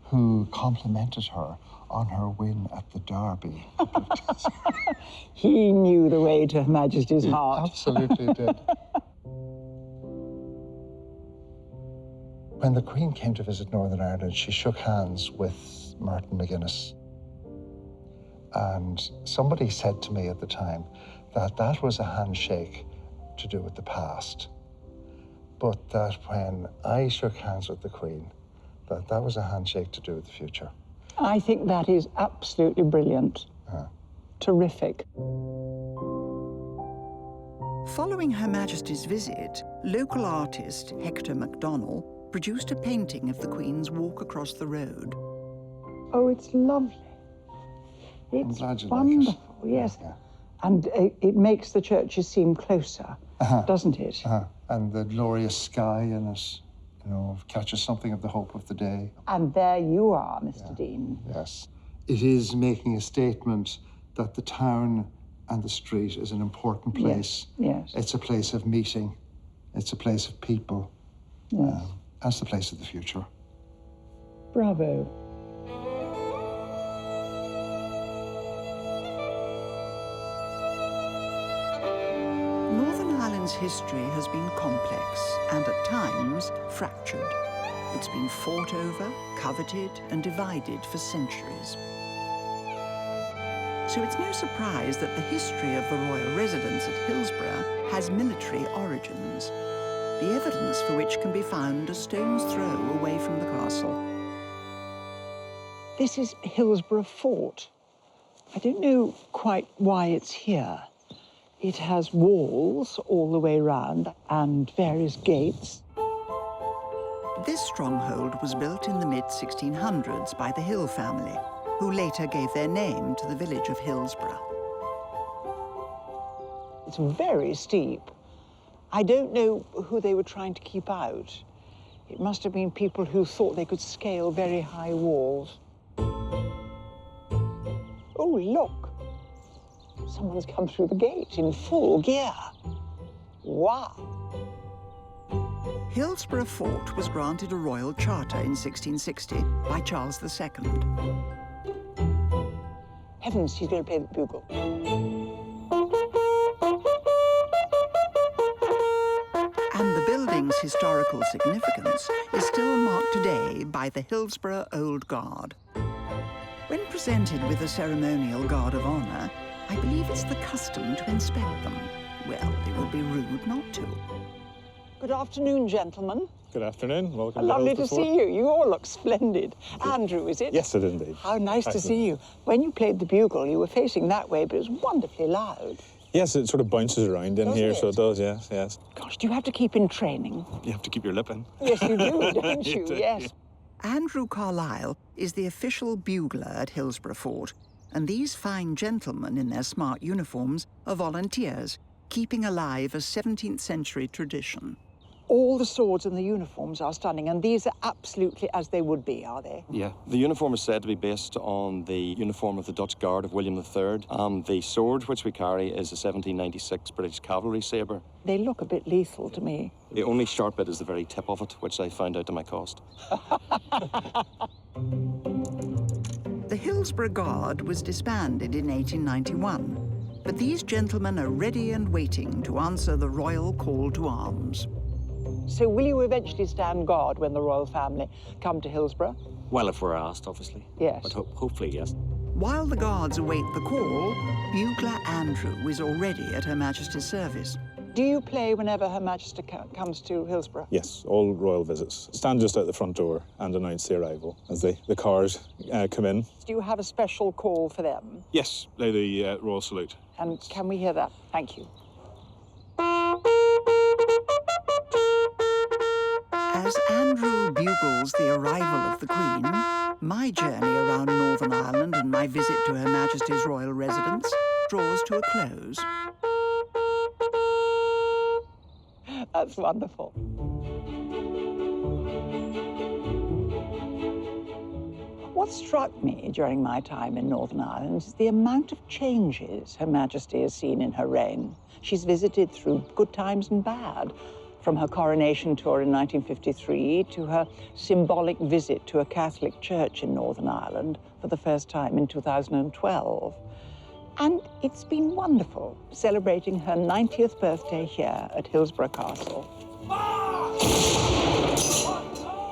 who complimented her on her win at the Derby. He knew the way to Her Majesty's heart. Absolutely did. When the Queen came to visit Northern Ireland, she shook hands with Martin McGuinness. And somebody said to me at the time that that was a handshake to do with the past. But that when I shook hands with the Queen, that was a handshake to do with the future. I think that is absolutely brilliant. Terrific. Following Her Majesty's visit, local artist Hector MacDonald produced a painting of the Queen's walk across the road. Oh, it's lovely. It's wonderful, yes. Yeah. And it makes the churches seem closer, doesn't it? And the glorious sky in it, you know, catches something of the hope of the day. And there you are, Mr. Dean. Yes. It is making a statement that the town and the street is an important place. Yes. It's a place of meeting. It's a place of people. Yes. That's the place of the future. Bravo. Northern Ireland's history has been complex and at times fractured. It's been fought over, coveted and divided for centuries. So it's no surprise that the history of the royal residence at Hillsborough has military origins, the evidence for which can be found a stone's throw away from the castle. This is Hillsborough Fort. I don't know quite why it's here. It has walls all the way round and various gates. This stronghold was built in the mid-1600s by the Hill family, who later gave their name to the village of Hillsborough. It's very steep. I don't know who they were trying to keep out. It must have been people who thought they could scale very high walls. Oh, look. Someone's come through the gate in full gear. Wow. Hillsborough Fort was granted a royal charter in 1660 by Charles II. Heavens, he's going to play the bugle. And the building's historical significance is still marked today by the Hillsborough Old Guard. When presented with a ceremonial guard of honour, I believe it's the custom to inspect them. Well, it would be rude not to. Good afternoon, gentlemen. Good afternoon. Welcome. Lovely to see you. You all look splendid. Andrew, is it? Yes, it is indeed. How nice to see you. When you played the bugle, you were facing that way, but it was wonderfully loud. Yes, it sort of bounces around in here, so it does, yes, yes. Gosh, do you have to keep in training? You have to keep your lip in. Yes, you do, don't you? Yes. Andrew Carlisle is the official bugler at Hillsborough Fort, and these fine gentlemen in their smart uniforms are volunteers, keeping alive a 17th century tradition. All the swords and the uniforms are stunning, and these are absolutely as they would be, are they? Yeah, the uniform is said to be based on the uniform of the Dutch Guard of William III. The sword which we carry is a 1796 British cavalry sabre. They look a bit lethal to me. The only sharp bit is the very tip of it, which I found out to my cost. The Hillsborough Guard was disbanded in 1891, but these gentlemen are ready and waiting to answer the royal call to arms. So will you eventually stand guard when the royal family come to Hillsborough? Well, if we're asked, obviously. Yes. But hopefully, yes. While the guards await the call, bugler Andrew is already at Her Majesty's service. Do you play whenever Her Majesty comes to Hillsborough? Yes, all royal visits. Stand just out the front door and announce the arrival as the cars come in. Do you have a special call for them? Yes, play the royal salute. And can we hear that? Thank you. As Andrew bugles the arrival of the Queen, my journey around Northern Ireland and my visit to Her Majesty's royal residence draws to a close. That's wonderful. What struck me during my time in Northern Ireland is the amount of changes Her Majesty has seen in her reign. She's visited through good times and bad, from her coronation tour in 1953 to her symbolic visit to a Catholic church in Northern Ireland for the first time in 2012. And it's been wonderful celebrating her 90th birthday here at Hillsborough Castle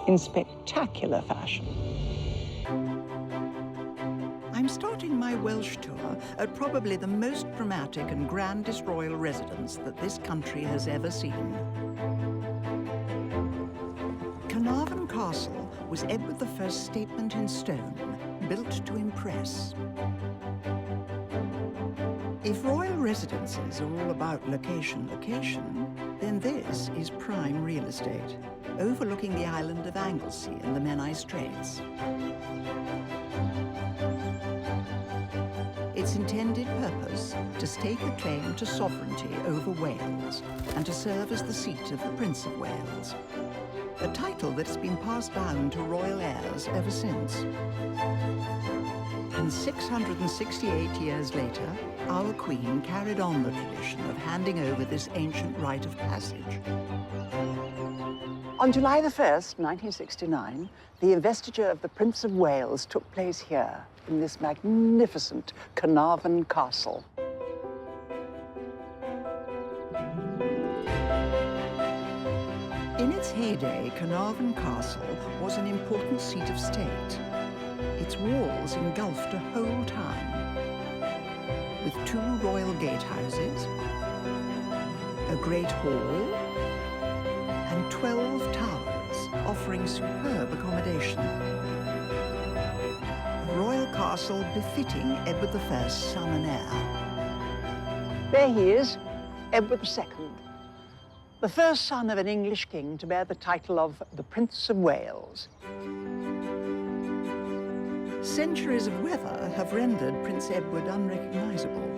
in spectacular fashion. I'm starting my Welsh tour at probably the most dramatic and grandest royal residence that this country has ever seen. Carnarvon Castle was Edward I's statement in stone, built to impress. If royal residences are all about location, then this is prime real estate, overlooking the island of Anglesey and the Menai Straits. Its intended purpose, to stake a claim to sovereignty over Wales and to serve as the seat of the Prince of Wales, a title that's been passed down to royal heirs ever since. And 668 years later, our Queen carried on the tradition of handing over this ancient rite of passage. On July the 1st, 1969, the investiture of the Prince of Wales took place here in this magnificent Carnarvon Castle. In its heyday, Carnarvon Castle was an important seat of state. Its walls engulfed a whole town, with 2 royal gatehouses, a great hall, and 12 towers offering superb accommodation. A royal castle befitting Edward I's son and heir. There he is, Edward II, the first son of an English king to bear the title of the Prince of Wales. Centuries of weather have rendered Prince Edward unrecognizable.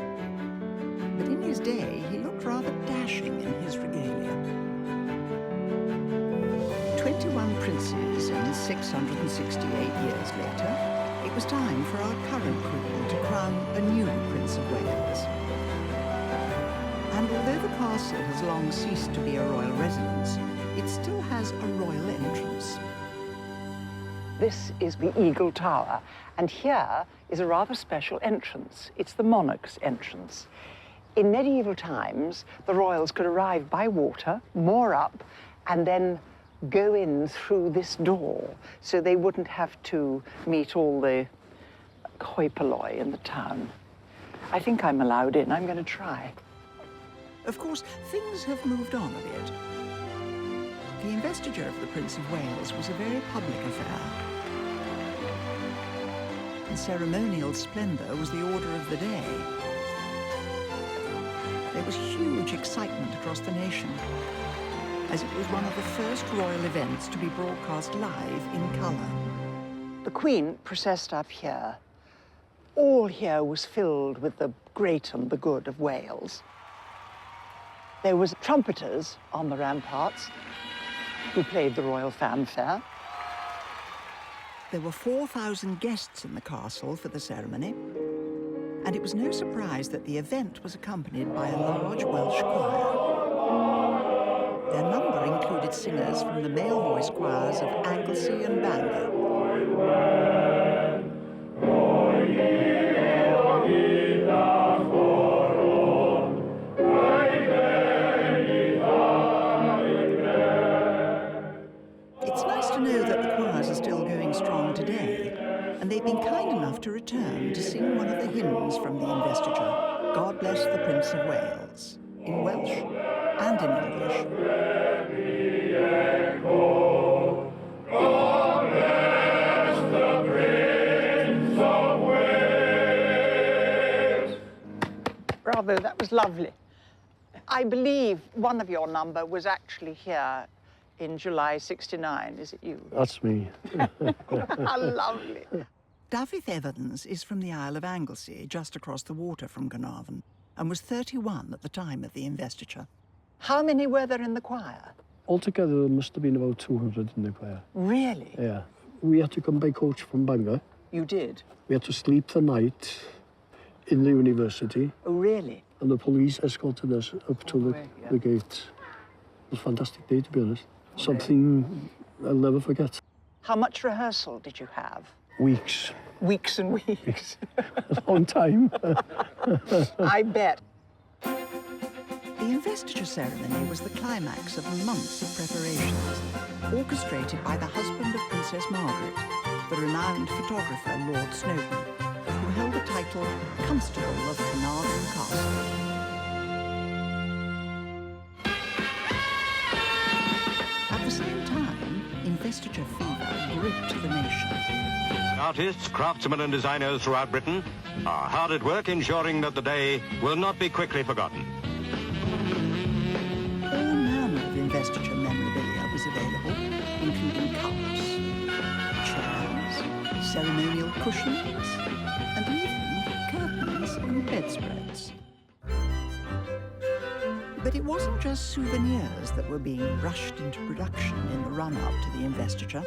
But in his day, he looked rather dashing in his regalia. 21 princes and 668 years later, it was time for our current Queen to crown a new Prince of Wales. And although the castle has long ceased to be a royal residence, it still has a royal entrance. This is the Eagle Tower, and here is a rather special entrance. It's the monarch's entrance. In medieval times, the royals could arrive by water, moor up, and then go in through this door, so they wouldn't have to meet all the hoi polloi in the town. I think I'm allowed in. I'm going to try. Of course, things have moved on a bit. The investiture of the Prince of Wales was a very public affair. And ceremonial splendor was the order of the day. There was huge excitement across the nation, as it was one of the first royal events to be broadcast live in color. The Queen processed up here. All here was filled with the great and the good of Wales. There was trumpeters on the ramparts who played the royal fanfare. There were 4,000 guests in the castle for the ceremony, and it was no surprise that the event was accompanied by a large Welsh choir. Their number included singers from the male voice choirs of Anglesey and Bangor. It's nice to know that the choirs are still going strong today, and they've been kind enough to return to sing sing one of the hymns from the investiture, God Bless the Prince of Wales, in Welsh and in English. God bless the Prince of Wales. Bravo, that was lovely. I believe one of your number was actually here in July '69. Is it you? That's me. How lovely. Dafydd Evans is from the Isle of Anglesey, just across the water from Carnarvon, and was 31 at the time of the investiture. How many were there in the choir? Altogether, there must have been about 200 in the choir. Really? Yeah. We had to come by coach from Bangor. You did? We had to sleep the night in the university. Oh, really? And the police escorted us up to the gate. It was a fantastic day, to be honest. Something I'll never forget. How much rehearsal did you have? Weeks. Weeks and weeks. A long time. I bet. The investiture ceremony was the climax of months of preparations, orchestrated by the husband of Princess Margaret, the renowned photographer Lord Snowdon, who held the title Constable of Carnarvon Castle. At the same time, investiture fever gripped the nation. Artists, craftsmen and designers throughout Britain are hard at work ensuring that the day will not be quickly forgotten. All manner of investiture memorabilia was available, including cups, chairs, ceremonial cushions, and even curtains and bedspreads. But it wasn't just souvenirs that were being rushed into production in the run-up to the investiture.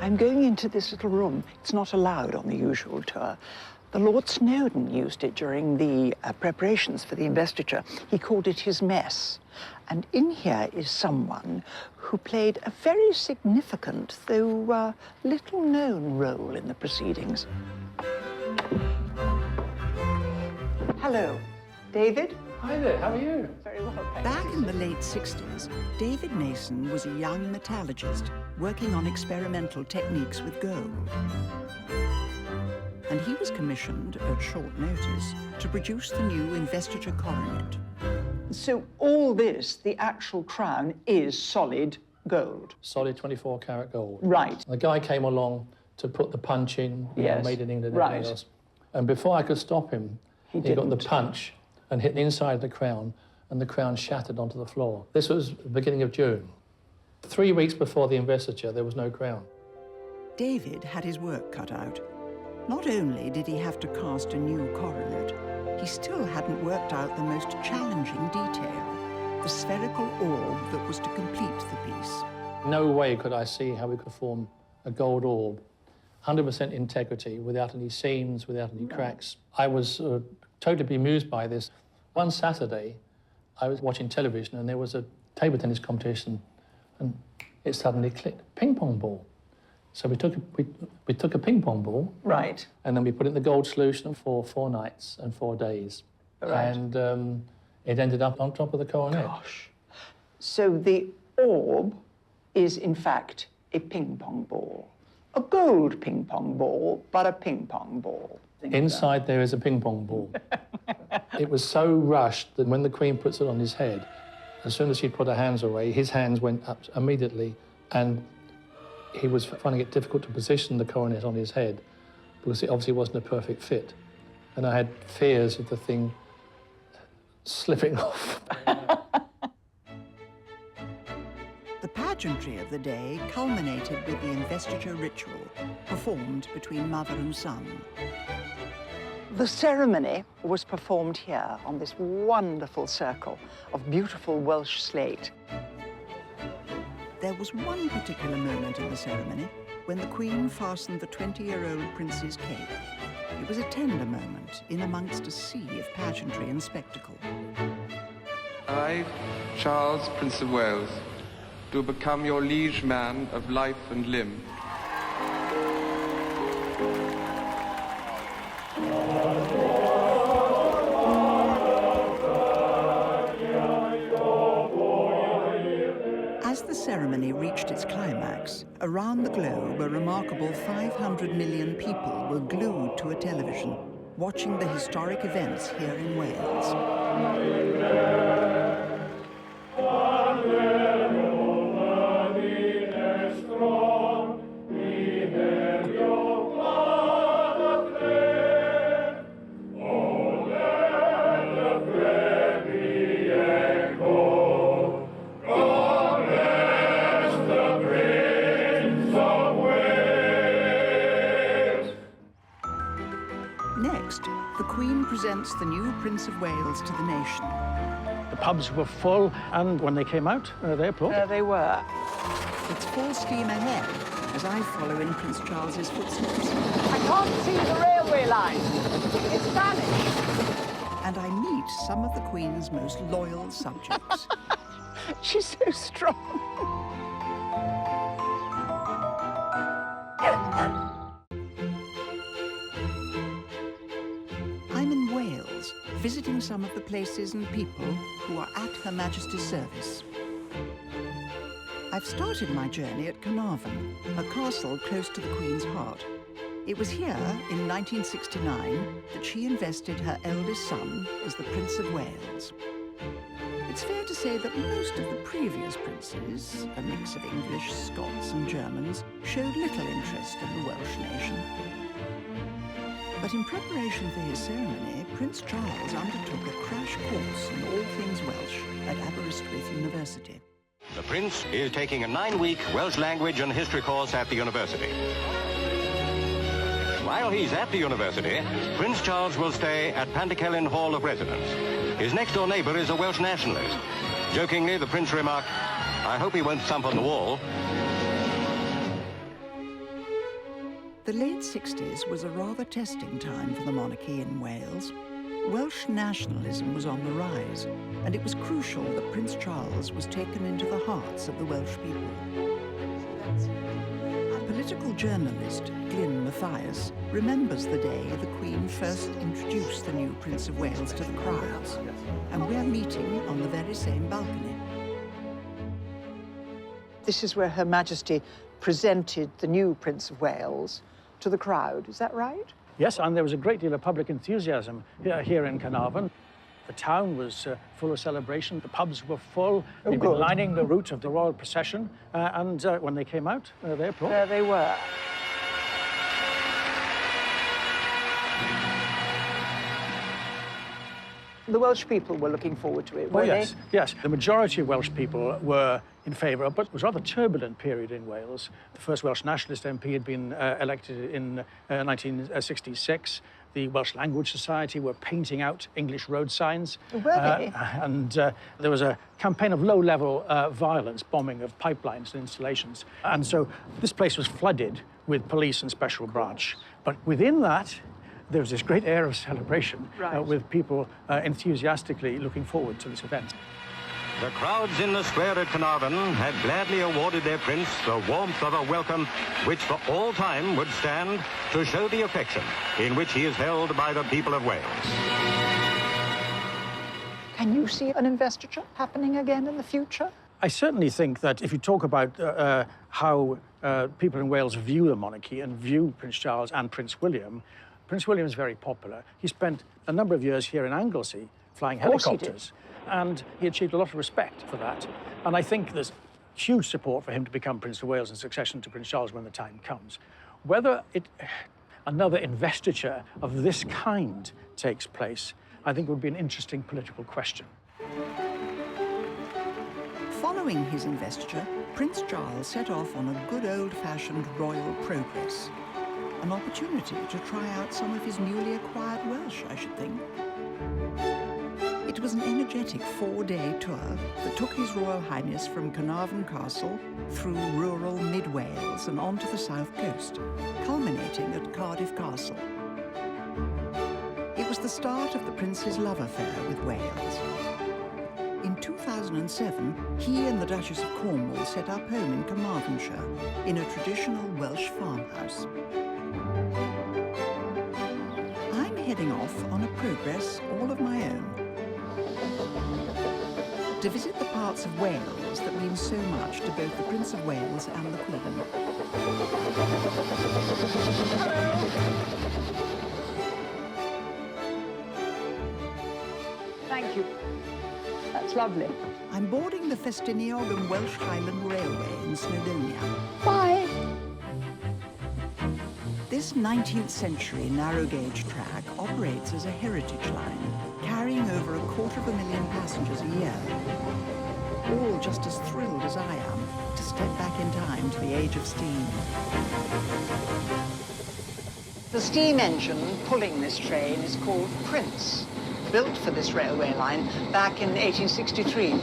I'm going into this little room. It's not allowed on the usual tour. The Lord Snowdon used it during the preparations for the investiture. He called it his mess. And in here is someone who played a very significant, though little-known role in the proceedings. Hello, David? Hi there, how are you? Very well, thank Back in the late 60s, David Mason was a young metallurgist working on experimental techniques with gold. And he was commissioned at short notice to produce the new investiture coronet. So all this, the actual crown, is solid gold? Solid 24-carat gold. Right. The guy came along to put the punch in, Yes. made in England and Right. everything else. And before I could stop him, he got the punch and hit the inside of the crown, and the crown shattered onto the floor. This was the beginning of June. 3 weeks before the investiture, there was no crown. David had his work cut out. Not only did he have to cast a new coronet, he still hadn't worked out the most challenging detail, the spherical orb that was to complete the piece. No way could I see how we could form a gold orb, 100% integrity, without any seams, without any cracks. I was totally bemused by this. One Saturday, I was watching television and there was a table tennis competition and it suddenly clicked, ping pong ball. So we took a ping pong ball. Right. And then we put it in the gold solution for 4 nights and 4 days. Right. And it ended up on top of the coronet. Gosh. So the orb is, in fact, a ping pong ball. A gold ping pong ball, but a ping pong ball. Inside there is a ping pong ball. It was so rushed that when the Queen puts it on his head, as soon as she put her hands away, his hands went up immediately, and he was finding it difficult to position the coronet on his head because it obviously wasn't a perfect fit. And I had fears of the thing slipping off. The pageantry of the day culminated with the investiture ritual, performed between mother and son. The ceremony was performed here on this wonderful circle of beautiful Welsh slate. There was one particular moment in the ceremony when the Queen fastened the 20-year-old prince's cape. It was a tender moment in amongst a sea of pageantry and spectacle. I, Charles, Prince of Wales, do become your liege man of life and limb. As the ceremony reached reached its climax, around the globe a remarkable 500 million people were glued to a television, watching the historic events here in Wales. Next, the Queen presents the new Prince of Wales to the nation. The pubs were full, and when they came out, they applauded. There they were. It's full steam ahead as I follow in Prince Charles's footsteps. I can't see the railway line. It's vanished. And I meet some of the Queen's most loyal subjects. She's so strong. I'm in Wales, visiting some of the places and people who are at Her Majesty's service. I've started my journey at Carnarvon, a castle close to the Queen's heart. It was here, in 1969, that she invested her eldest son as the Prince of Wales. It's fair to say that most of the previous princes, a mix of English, Scots and Germans, showed little interest in the Welsh nation. But in preparation for his ceremony, Prince Charles undertook a crash course in all things Welsh at Aberystwyth University. The Prince is taking a 9-week Welsh language and history course at the university. While he's at the university, Prince Charles will stay at Pantycelyn Hall of Residence. His next-door neighbour is a Welsh nationalist. Jokingly, the Prince remarked, "I hope he won't thump on the wall." The late 60s was a rather testing time for the monarchy in Wales. Welsh nationalism was on the rise, and it was crucial that Prince Charles was taken into the hearts of the Welsh people. Political journalist Glyn Mathias remembers the day the Queen first introduced the new Prince of Wales to the crowds, and we're meeting on the very same balcony. This is where Her Majesty presented the new Prince of Wales to the crowd, is that right? Yes, and there was a great deal of public enthusiasm here in Carnarvon. The town was full of celebration. The pubs were full. They'd been lining the route of the royal procession, and when they came out, they applauded. There they were. The Welsh people were looking forward to it, weren't they? Yes. The majority of Welsh people were in favour, but it was a rather turbulent period in Wales. The first Welsh nationalist MP had been elected in 1966. The Welsh Language Society were painting out English road signs. Were they? And there was a campaign of low-level violence, bombing of pipelines and installations. And so this place was flooded with police and special branch. But within that, there was this great air of celebration, with people enthusiastically looking forward to this event. The crowds in the square at Carnarvon had gladly awarded their prince the warmth of a welcome which for all time would stand to show the affection in which he is held by the people of Wales. Can you see an investiture happening again in the future? I certainly think that if you talk about how people in Wales view the monarchy and view Prince Charles and Prince William is very popular. He spent a number of years here in Anglesey flying helicopters, and he achieved a lot of respect for that. And I think there's huge support for him to become Prince of Wales in succession to Prince Charles when the time comes. Whether another investiture of this kind takes place, I think would be an interesting political question. Following his investiture, Prince Charles set off on a good old-fashioned royal progress. An opportunity to try out some of his newly acquired Welsh, I should think. It was an energetic 4-day tour that took His Royal Highness from Carnarvon Castle through rural mid-Wales and onto the south coast, culminating at Cardiff Castle. It was the start of the Prince's love affair with Wales. In 2007, he and the Duchess of Cornwall set up home in Carmarthenshire in a traditional Welsh farmhouse. I'm heading off on a progress all of my own. to visit the parts of Wales that mean so much to both the Prince of Wales and the Queen. Thank you. That's lovely. I'm boarding the Festiniog and Welsh Highland Railway in Snowdonia. Bye. This 19th century narrow gauge track operates as a heritage line, carrying over 250,000 passengers a year. All just as thrilled as I am to step back in time to the age of steam. The steam engine pulling this train is called Prince, built for this railway line back in 1863.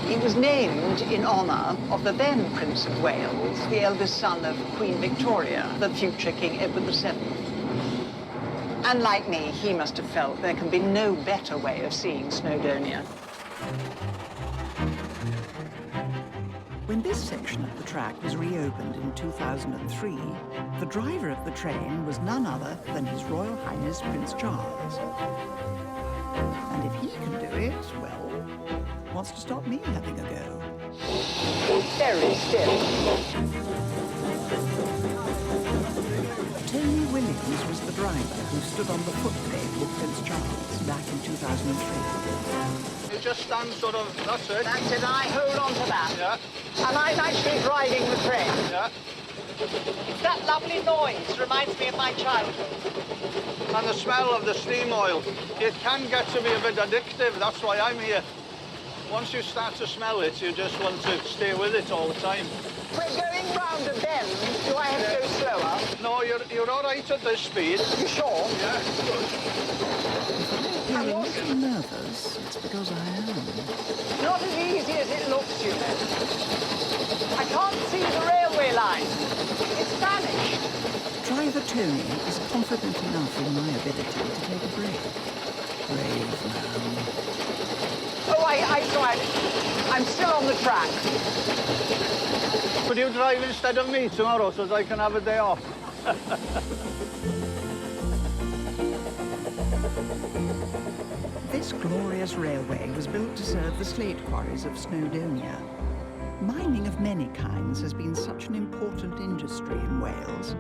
He was named in honour of the then Prince of Wales, the eldest son of Queen Victoria, the future King Edward VII. And like me, he must have felt there can be no better way of seeing Snowdonia. When this section of the track was reopened in 2003, the driver of the train was none other than His Royal Highness Prince Charles. And if he can do it, well, what's to stop me having a go? Very still. Tony Williams was the driver who stood on the footplate with Prince Charles back in 2003. You just stand sort of, that's it. That's it, I hold on to that. Yeah. And I'm actually driving the train. Yeah. That lovely noise reminds me of my childhood. And the smell of the steam oil. It can get to be a bit addictive, that's why I'm here. Once you start to smell it, you just want to stay with it all the time. We're going round a bend. Do I have to go slower? No, you're all right at this speed. You sure? Yeah. You're a little nervous. It's because I am. Not as easy as it looks, you know. I can't see the railway line. It's vanished. Driver Tony is confident enough in my ability to take a break. Brave man. Oh, I tried. I'm still on the track. Could you drive instead of me tomorrow so that I can have a day off? This glorious railway was built to serve the slate quarries of Snowdonia. Mining of many kinds has been such an important industry in Wales.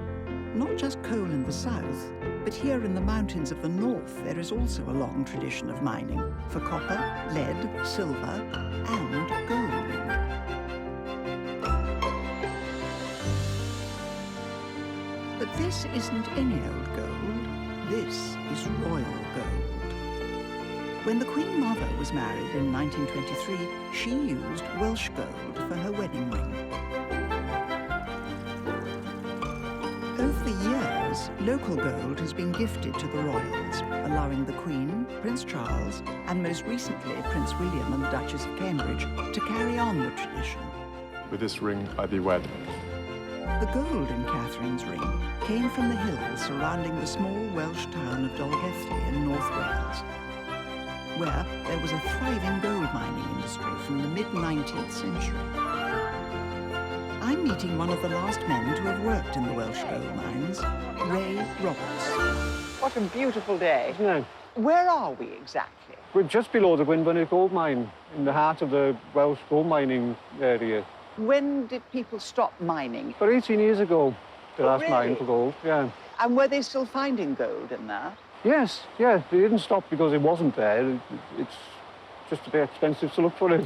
Not just coal in the south, but here in the mountains of the north, there is also a long tradition of mining for copper, lead, silver, and gold. But this isn't any old gold. This is royal gold. When the Queen Mother was married in 1923, she used Welsh gold for her wedding ring. Over the years, local gold has been gifted to the royals, allowing the Queen, Prince Charles, and most recently Prince William and the Duchess of Cambridge to carry on the tradition. With this ring I be wed. The gold in Catherine's ring came from the hills surrounding the small Welsh town of Dolgelly in North Wales, where there was a thriving gold mining industry from the mid-19th century. I'm meeting one of the last men to have worked in the Welsh gold mines, Ray Roberts. What a beautiful day. Isn't it? Where are we exactly? We're just below the Gwynfynydd gold mine, in the heart of the Welsh gold mining area. When did people stop mining? About 18 years ago, the last really? mine for gold, yeah. And were they still finding gold in there? Yes, yeah, they didn't stop because it wasn't there. It's just a bit expensive to look for it.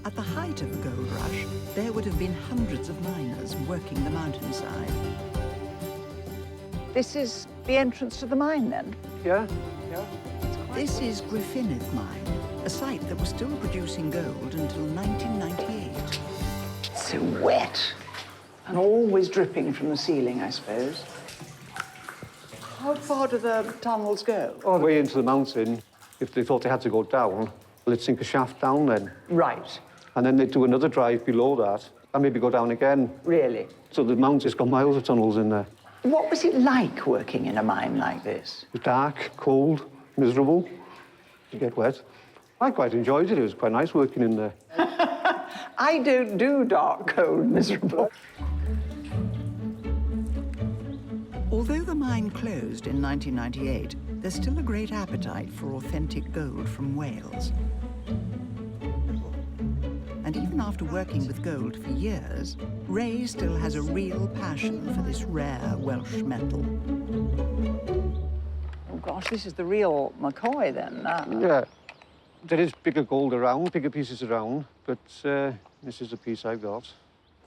At the height of the gold rush, there would have been hundreds of miners working the mountainside. This is the entrance to the mine, then? Yeah, yeah. This is Gruffudd Mine, a site that was still producing gold until 1998. So wet, and always dripping from the ceiling, I suppose. How far do the tunnels go? All the way into the mountain. If they thought they had to go down, well, they'd sink a shaft down then. Right. And then they'd do another drive below that, and maybe go down again. Really? So the mountain's got miles of tunnels in there. What was it like working in a mine like this? It was dark, cold, miserable. You get wet. I quite enjoyed it. It was quite nice working in there. I don't do dark, cold, miserable. Although the mine closed in 1998, there's still a great appetite for authentic gold from Wales. And even after working with gold for years, Ray still has a real passion for this rare Welsh metal. Oh gosh, this is the real McCoy then. Yeah. There is bigger gold around, bigger pieces around, but this is the piece I've got.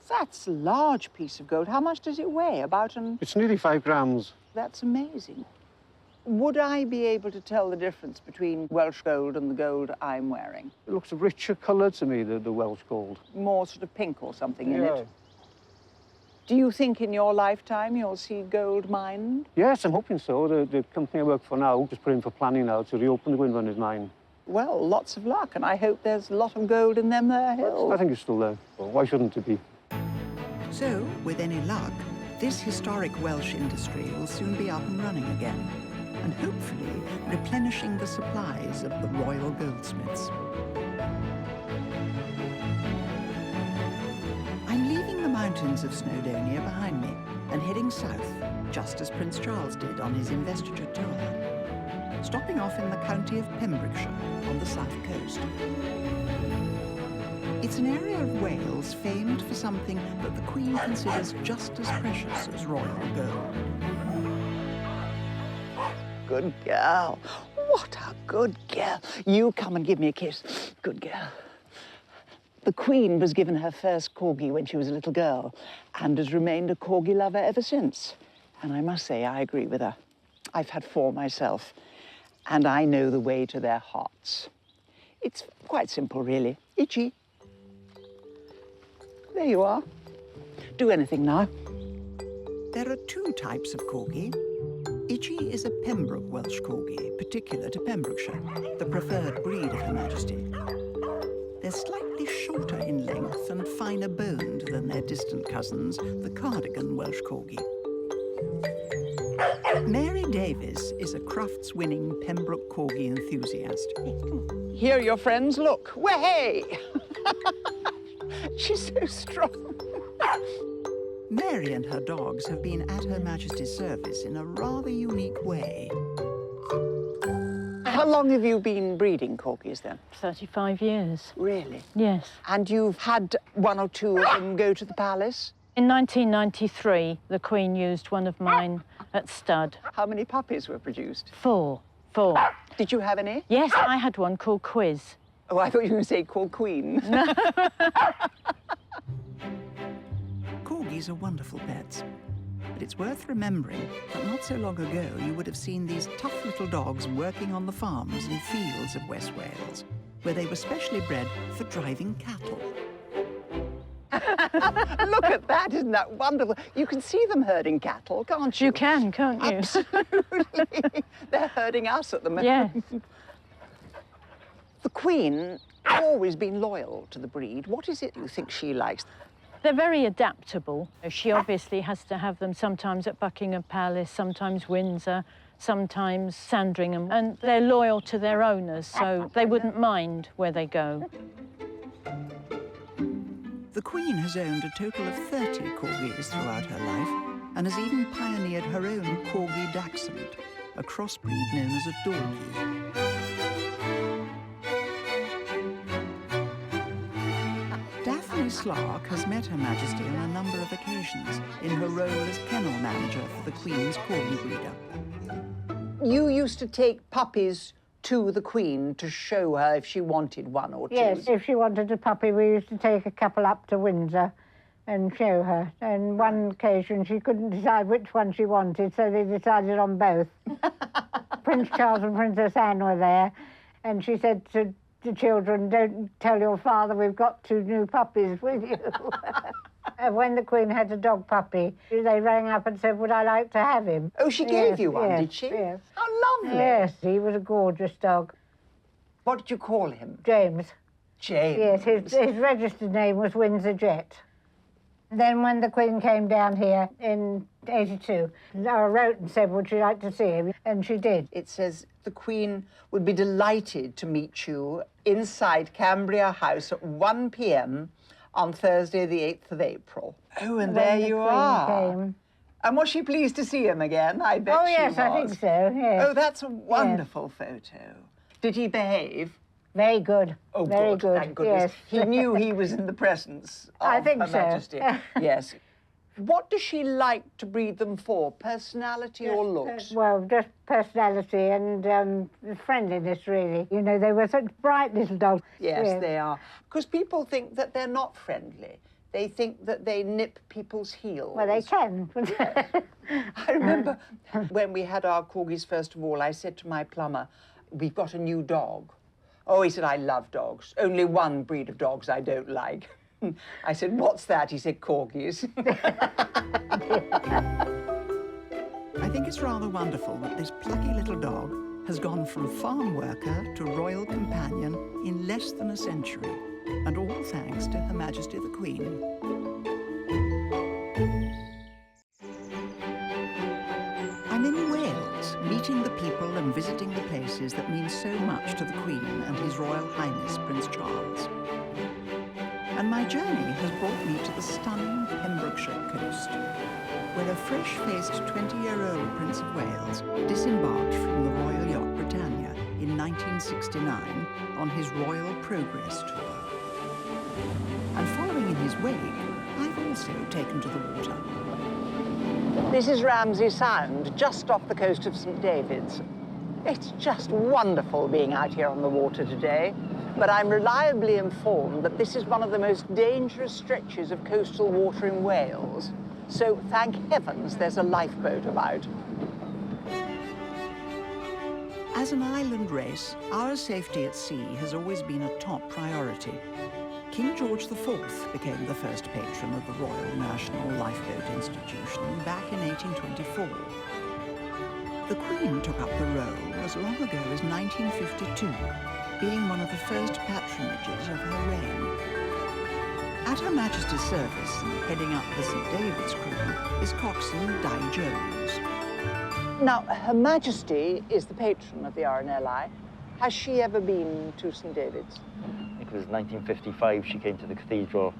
That's a large piece of gold. How much does it weigh? About an... It's nearly 5 grams. That's amazing. Would I be able to tell the difference between Welsh gold and the gold I'm wearing? It looks a richer colour to me, the Welsh gold. More sort of pink or something in it. Do you think in your lifetime you'll see gold mined? Yes, I'm hoping so. The company I work for now just put in for planning now to reopen the Gwynfynydd mine. Well, lots of luck, and I hope there's a lot of gold in them there hills. I think it's still there. Well, why shouldn't it be? So, with any luck, this historic Welsh industry will soon be up and running again, and hopefully replenishing the supplies of the royal goldsmiths. I'm leaving the mountains of Snowdonia behind me and heading south, just as Prince Charles did on his investiture tour, stopping off in the county of Pembrokeshire on the south coast. It's an area of Wales famed for something that the Queen considers just as precious as royal gold. Good girl. What a good girl. You come and give me a kiss. Good girl. The Queen was given her first corgi when she was a little girl and has remained a corgi lover ever since. And I must say, I agree with her. I've had 4 myself, and I know the way to their hearts. It's quite simple, really. Itchy. There you are. Do anything now. There are 2 types of corgi. Itchy is a Pembroke Welsh corgi, particular to Pembrokeshire, the preferred breed of Her Majesty. They're slightly shorter in length and finer boned than their distant cousins, the Cardigan Welsh corgi. Mary Davies is a Crufts-winning Pembroke corgi enthusiast. Here, your friends, look. Way! She's so strong. Mary and her dogs have been at Her Majesty's service in a rather unique way. How long have you been breeding corgis, then? 35 years. Really? Yes. And you've had 1 or 2 of them go to the palace? In 1993, the Queen used one of mine at stud. How many puppies were produced? 4. Did you have any? Yes, I had one called Quiz. Oh, I thought you were going to say called Queen. No. Corgis are wonderful pets, but it's worth remembering that not so long ago you would have seen these tough little dogs working on the farms and fields of West Wales, where they were specially bred for driving cattle. Look at that, isn't that wonderful? You can see them herding cattle, can't you? You can, can't you? Absolutely. They're herding us at the moment. Yes. The Queen always been loyal to the breed. What is it you think she likes? They're very adaptable. She obviously has to have them sometimes at Buckingham Palace, sometimes Windsor, sometimes Sandringham, and they're loyal to their owners, so they wouldn't mind where they go. The Queen has owned a total of 30 corgis throughout her life and has even pioneered her own corgi dachshund, a crossbreed known as a dorky. Daphne Slark has met Her Majesty on a number of occasions in her role as kennel manager for the Queen's corgi breeder. You used to take puppies to the Queen to show her if she wanted 1 or 2? Yes, if she wanted a puppy, we used to take a couple up to Windsor and show her. And one occasion, she couldn't decide which one she wanted, so they decided on both. Prince Charles and Princess Anne were there, and she said to the children, "Don't tell your father we've got 2 new puppies with you." When the Queen had a dog puppy, they rang up and said, "Would I like to have him?" Oh, she gave you one, yes, did she? Yes. How lovely. Yes, he was a gorgeous dog. What did you call him? James. James? Yes, his registered name was Windsor Jet. Then when the Queen came down here in '82, I wrote and said, "Would you like to see him?" And she did. It says the Queen would be delighted to meet you inside Cambria House at 1 p.m. on Thursday, the 8th of April. Oh, and there you are. Came. And was she pleased to see him again? I bet Oh, she yes, was. I think so, yes. Oh, that's a wonderful photo. Did he behave? Very good. Oh, very good. Thank goodness. Yes. He knew he was in the presence of I think Her so. Majesty. Yes. What does she like to breed them for? Personality or looks? Well, just personality and friendliness, really. You know, they were such bright little dogs. Yes, they are. Because people think that they're not friendly. They think that they nip people's heels. Well, they can. I remember when we had our corgis, first of all, I said to my plumber, we've got a new dog. Oh, he said, I love dogs. Only one breed of dogs I don't like. I said, what's that? He said, corgis. I think it's rather wonderful that this plucky little dog has gone from farm worker to royal companion in less than a century, and all thanks to Her Majesty the Queen. I'm in Wales, meeting the people and visiting the places that mean so much to the Queen and His Royal Highness Prince Charles. And my journey has brought me to the stunning Pembrokeshire coast, where a fresh-faced 20-year-old Prince of Wales disembarked from the Royal Yacht Britannia in 1969 on his Royal Progress Tour. And following in his wake, I've also taken to the water. This is Ramsay Sound, just off the coast of St. David's. It's just wonderful being out here on the water today. But I'm reliably informed that this is one of the most dangerous stretches of coastal water in Wales. So thank heavens there's a lifeboat about. As an island race, our safety at sea has always been a top priority. King George IV became the first patron of the Royal National Lifeboat Institution back in 1824. The Queen took up the role as long ago as 1952. Being one of the first patronages of her reign. At Her Majesty's service and heading up the St. David's crew is coxswain Di Jones. Now, Her Majesty is the patron of the RNLI. Has she ever been to St. David's? It was 1955 she came to the cathedral.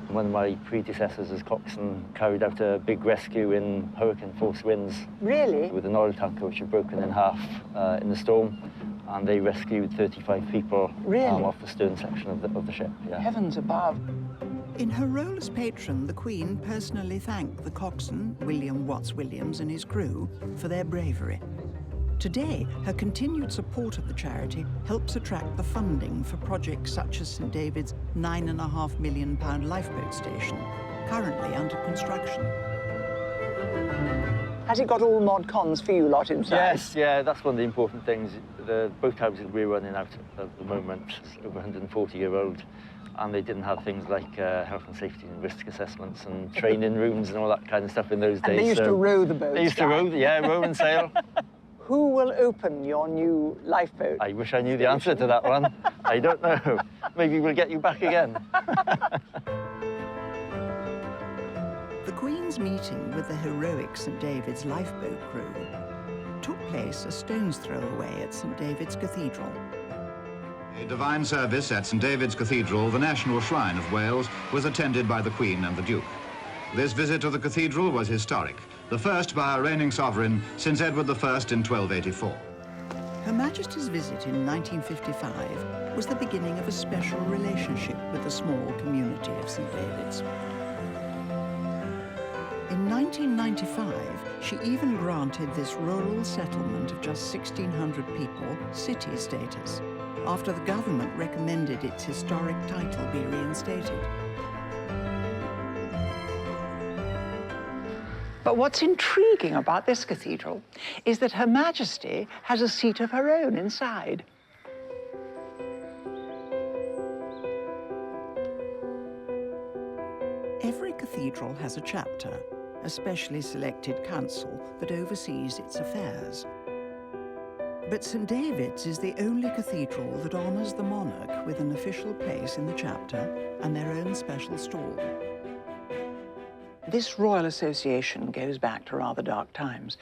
One of my predecessors as coxswain carried out a big rescue in hurricane-force winds. Really? With an oil tanker which had broken in half in the storm. And they rescued 35 people off the stern section of the ship. Yeah. Heavens above. In her role as patron, the Queen personally thanked the coxswain, William Watts Williams, and his crew for their bravery. Today, her continued support of the charity helps attract the funding for projects such as St. David's £9.5 million lifeboat station, currently under construction. Has it got all mod cons for you lot inside? Yes, yeah, that's one of the important things. The boat houses we're running out at the moment is over 140-year-old, and they didn't have things like health and safety and risk assessments and training rooms and all that kind of stuff in those days. And they used to row the boats. They used to row, yeah, row and sail. Who will open your new lifeboat? I wish I knew the answer to that one. I don't know. Maybe we'll get you back again. The Queen's meeting with the heroic St. David's lifeboat crew took place a stone's throw away at St. David's Cathedral. A divine service at St. David's Cathedral, the national shrine of Wales, was attended by the Queen and the Duke. This visit to the cathedral was historic, the first by our reigning sovereign since Edward I in 1284. Her Majesty's visit in 1955 was the beginning of a special relationship with the small community of St. David's. In 1995, she even granted this rural settlement of just 1,600 people city status, after the government recommended its historic title be reinstated. But what's intriguing about this cathedral is that Her Majesty has a seat of her own inside. Every cathedral has a chapter, a specially selected council that oversees its affairs. But St. David's is the only cathedral that honours the monarch with an official place in the chapter and their own special stall. This royal association goes back to rather dark times.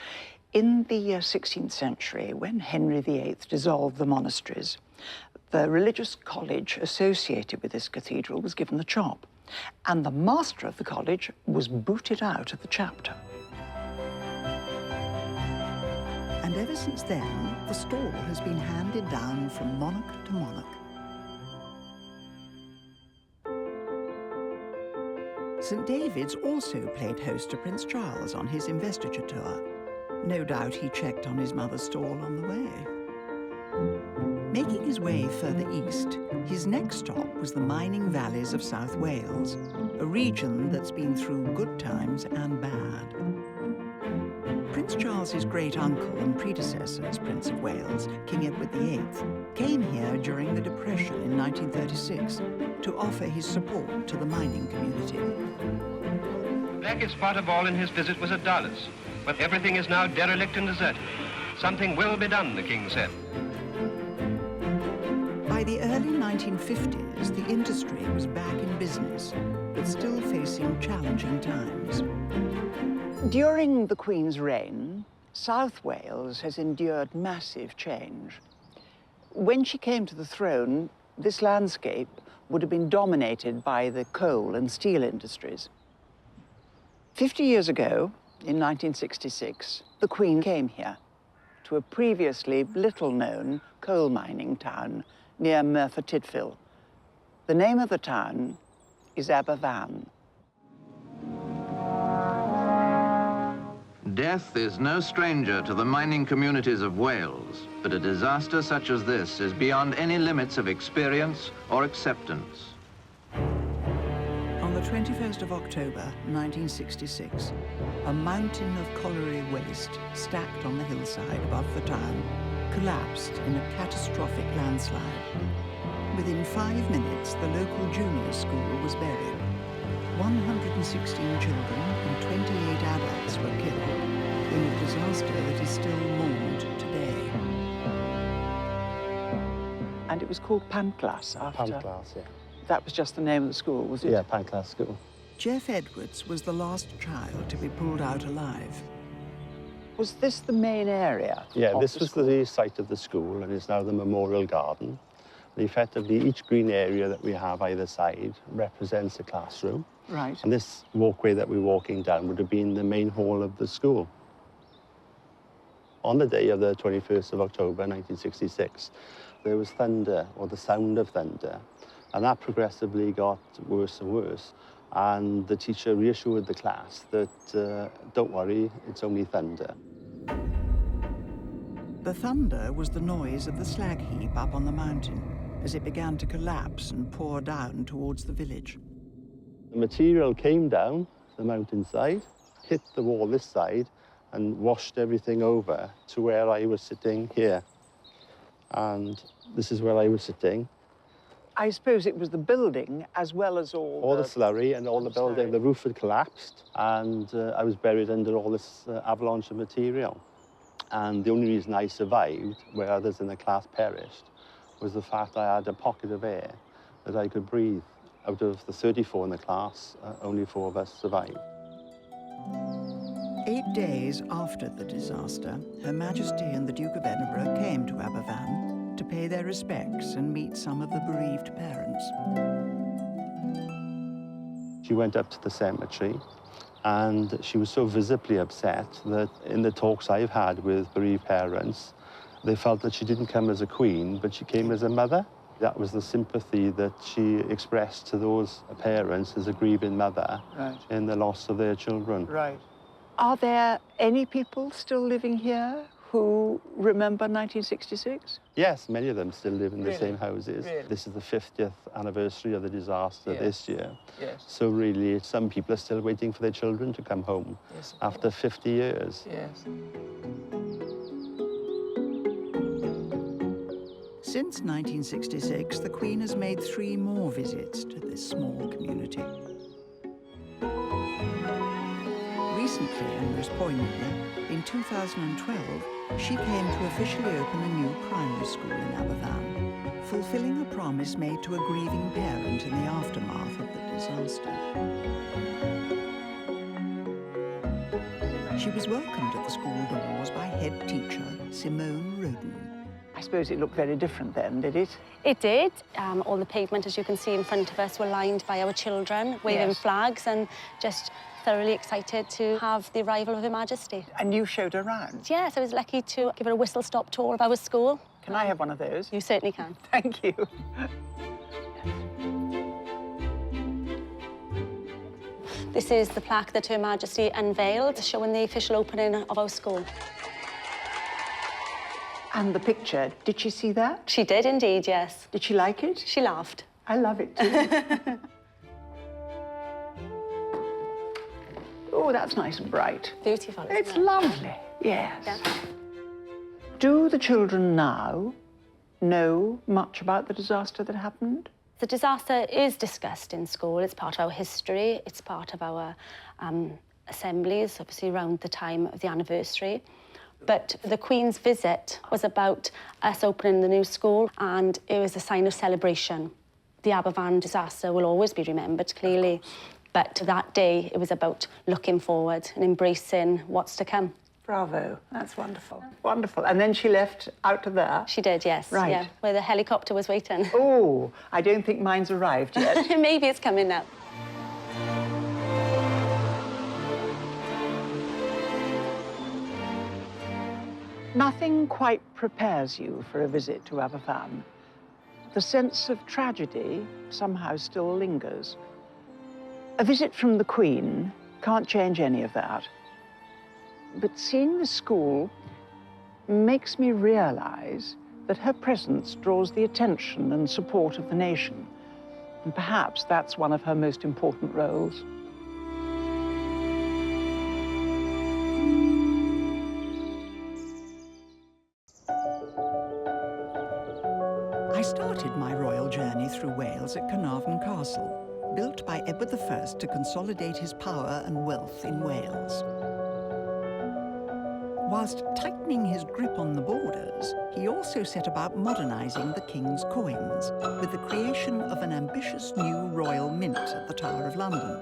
In the 16th century, when Henry VIII dissolved the monasteries, the religious college associated with this cathedral was given the chop, and the master of the college was booted out of the chapter. And ever since then, the stall has been handed down from monarch to monarch, St David's also played host to Prince Charles on his investiture tour. No doubt he checked on his mother's stall on the way. Making his way further east, his next stop was the mining valleys of South Wales, a region that's been through good times and bad. Prince Charles's great-uncle and predecessor as Prince of Wales, King Edward VIII, came here during the Depression in 1936 to offer his support to the mining community. Blackest spot of all in his visit was at Darlas, but everything is now derelict and deserted. Something will be done, the king said. By the early 1950s, the industry was back in business, but still facing challenging times. During the Queen's reign, South Wales has endured massive change. When she came to the throne, this landscape would have been dominated by the coal and steel industries. 50 years ago, in 1966, the Queen came here to a previously little-known coal mining town near Merthyr Tydfil. The name of the town is Aberfan. Death is no stranger to the mining communities of Wales, but a disaster such as this is beyond any limits of experience or acceptance. On the 21st of October, 1966, a mountain of colliery waste stacked on the hillside above the town collapsed in a catastrophic landslide. Within 5 minutes, the local junior school was buried. 116 children and 28 adults were killed in a disaster that is still mourned today. And it was called Pantlas after... Pantlas, yeah. That was just the name of the school, was it? Yeah, Pantlas School. Jeff Edwards was the last child to be pulled out alive. Was this the main area? Yeah, this was the site of the school, and it's now the Memorial Garden. And effectively, each green area that we have either side represents a classroom. Right. And this walkway that we're walking down would have been the main hall of the school. On the day of the 21st of October, 1966, there was thunder, or the sound of thunder, and that progressively got worse and worse. And the teacher reassured the class that, don't worry, it's only thunder. The thunder was the noise of the slag heap up on the mountain as it began to collapse and pour down towards the village. The material came down the mountainside, hit the wall this side, and washed everything over to where I was sitting here. And this is where I was sitting. I suppose it was the building as well as all the slurry and all the building. The roof had collapsed, and I was buried under all this avalanche of material. And the only reason I survived, where others in the class perished, was the fact I had a pocket of air that I could breathe. Out of the 34 in the class, only 4 of us survived. 8 days after the disaster, Her Majesty and the Duke of Edinburgh came to Aberfan to pay their respects and meet some of the bereaved parents. She went up to the cemetery, and she was so visibly upset that in the talks I've had with bereaved parents, they felt that she didn't come as a queen, but she came as a mother. That was the sympathy that she expressed to those parents as a grieving mother in the loss of their children. Right. Are there any people still living here who remember 1966? Yes, many of them still live in the same houses. Really? This is the 50th anniversary of the disaster this year. Yes. So really, some people are still waiting for their children to come home after 50 years. Yes. Since 1966, the Queen has made 3 more visits to this small community. Recently, and most poignantly, in 2012, she came to officially open a new primary school in Aberfan, fulfilling a promise made to a grieving parent in the aftermath of the disaster. She was welcomed at the school doors by head teacher Simone Roden. I suppose it looked very different then, did it? It did. All the pavement, as you can see in front of us, were lined by our children, waving flags, and just thoroughly excited to have the arrival of Her Majesty. And you showed her around? Yes, I was lucky to give her a whistle-stop tour of our school. Can I have one of those? You certainly can. Thank you. This is the plaque that Her Majesty unveiled, showing the official opening of our school. And the picture, did she see that? She did indeed, yes. Did she like it? She laughed. I love it too. Oh, that's nice and bright. Beautiful. It's lovely, yes. Yeah. Do the children now know much about the disaster that happened? The disaster is discussed in school. It's part of our history. It's part of our assemblies, obviously around the time of the anniversary. But the Queen's visit was about us opening the new school, and it was a sign of celebration. The Aberfan disaster will always be remembered, clearly. But that day, it was about looking forward and embracing what's to come. Bravo, that's wonderful. Wonderful. And then she left out to there? She did, yes. Right. Yeah, where the helicopter was waiting. Oh, I don't think mine's arrived yet. Maybe it's coming now. Nothing quite prepares you for a visit to Aberfan. The sense of tragedy somehow still lingers. A visit from the Queen can't change any of that. But seeing the school makes me realise that her presence draws the attention and support of the nation. And perhaps that's one of her most important roles. I started my royal journey through Wales at Carnarvon Castle, built by Edward I to consolidate his power and wealth in Wales. Whilst tightening his grip on the borders, he also set about modernising the king's coins with the creation of an ambitious new royal mint at the Tower of London.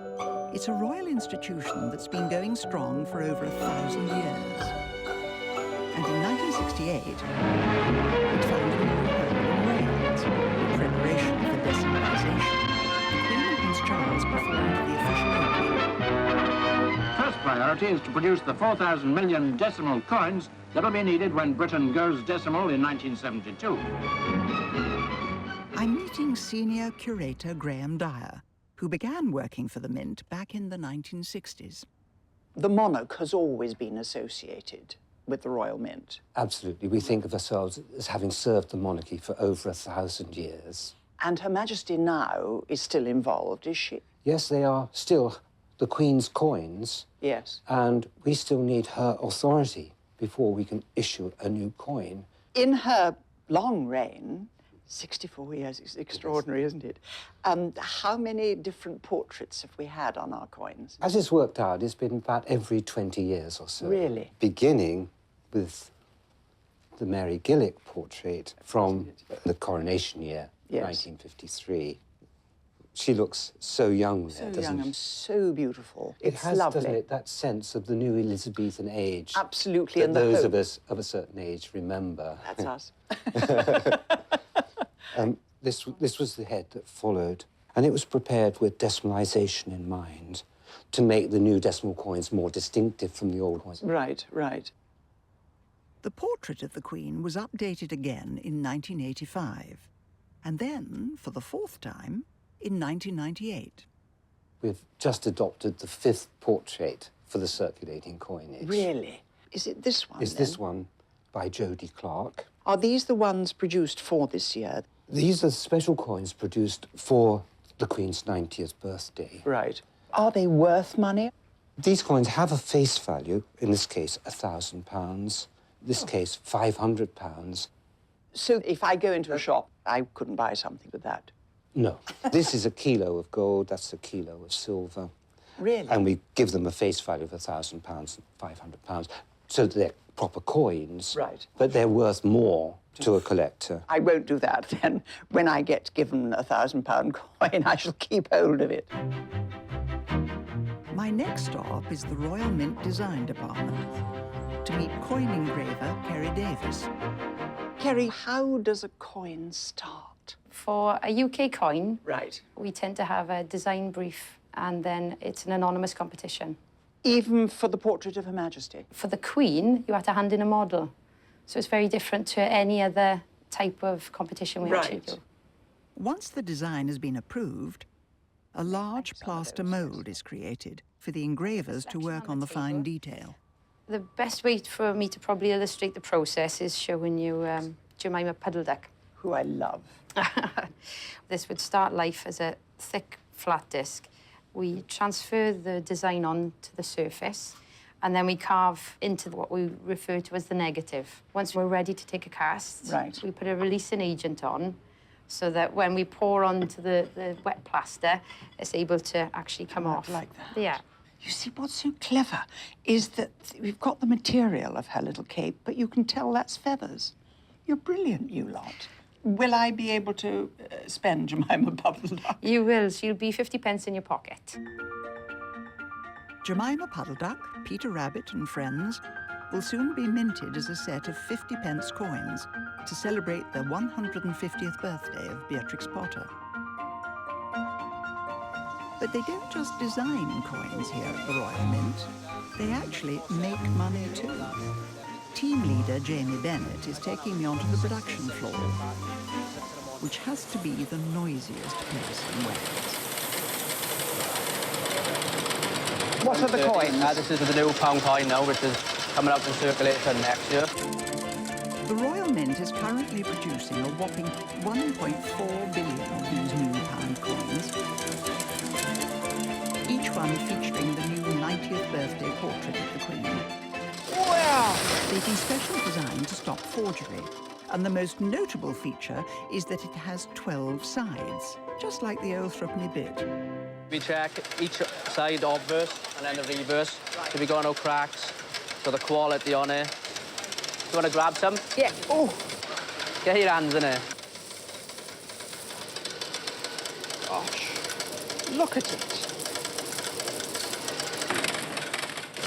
It's a royal institution that's been going strong for over 1,000 years. And in 1968, it found a new home in Wales in preparation for decimalisation. The Queen and Prince Charles performed the official opening. First priority is to produce the 4,000 million decimal coins that will be needed when Britain goes decimal in 1972. I'm meeting senior curator Graham Dyer, who began working for the Mint back in the 1960s. The monarch has always been associated with the Royal Mint. Absolutely. We think of ourselves as having served the monarchy for over 1,000 years. And Her Majesty now is still involved, is she? Yes, they are still the Queen's coins. Yes. And we still need her authority before we can issue a new coin. In her long reign, 64 years, is extraordinary, isn't it? How many different portraits have we had on our coins? As it's worked out, it's been about every 20 years or so. Really? Beginning with the Mary Gillick portrait from the coronation year, yes. 1953. She looks so young there, So doesn't young she? and so beautiful. It It's has, lovely. doesn't it, that sense of the new Elizabethan age. Absolutely, That and the those hope. of us of a certain age remember. That's us. This was the head that followed, and it was prepared with decimalisation in mind to make the new decimal coins more distinctive from the old ones. Right, right. The portrait of the Queen was updated again in 1985, and then, for the fourth time, in 1998. We've just adopted the 5th portrait for the circulating coinage. Really? Is it this one, Is then? this one by Jodie Clark. Are these the ones produced for this year? These are special coins produced for the Queen's 90th birthday. Right. Are they worth money? These coins have a face value, in this case, £1,000. This case, £500. So if I go into a shop, I couldn't buy something with that? No. This is a kilo of gold, that's a kilo of silver. Really? And we give them a face value of £1,000 and £500. So they're proper coins. Right. But they're worth more to a collector. I won't do that then. When I get given a £1,000 coin, I shall keep hold of it. My next stop is the Royal Mint Design Department to meet coin engraver Kerry Davis. Kerry, how does a coin start? For a UK coin, right, we tend to have a design brief and then it's an anonymous competition. Even for the portrait of Her Majesty? For the Queen, you have to hand in a model. So it's very different to any other type of competition we actually do. Once the design has been approved, A large plaster mould is created for the engravers to work on the fine detail. The best way for me to probably illustrate the process is showing you Jemima Puddle Duck. Who I love. This would start life as a thick, flat disc. We transfer the design onto the surface, and then we carve into what we refer to as the negative. Once we're ready to take a cast, we put a releasing agent on, so that when we pour onto the wet plaster, it's able to actually come off. Like that? Yeah. You see, what's so clever is that we've got the material of her little cape, but you can tell that's feathers. You're brilliant, you lot. Will I be able to spend Jemima Puddle Duck? You will. She'll be 50 pence in your pocket. Jemima Puddle Duck, Peter Rabbit and Friends will soon be minted as a set of 50-pence coins to celebrate the 150th birthday of Beatrix Potter. But they don't just design coins here at the Royal Mint. They actually make money too. Team leader Jamie Bennett is taking me onto the production floor, which has to be the noisiest place in Wales. What are the coins? This is the new pound coin now, which is coming out in circulation next year. The Royal Mint is currently producing a whopping 1.4 billion of these new pound coins, each one featuring the new 90th birthday portrait of the Queen. Wow! They've been specially designed to stop forgery, and the most notable feature is that it has 12 sides, just like the old threepenny bit. We check each side obverse and then the reverse, so we got no cracks, so the quality on it. You want to grab some? Yeah. Oh! Get your hands in it. Gosh, look at it.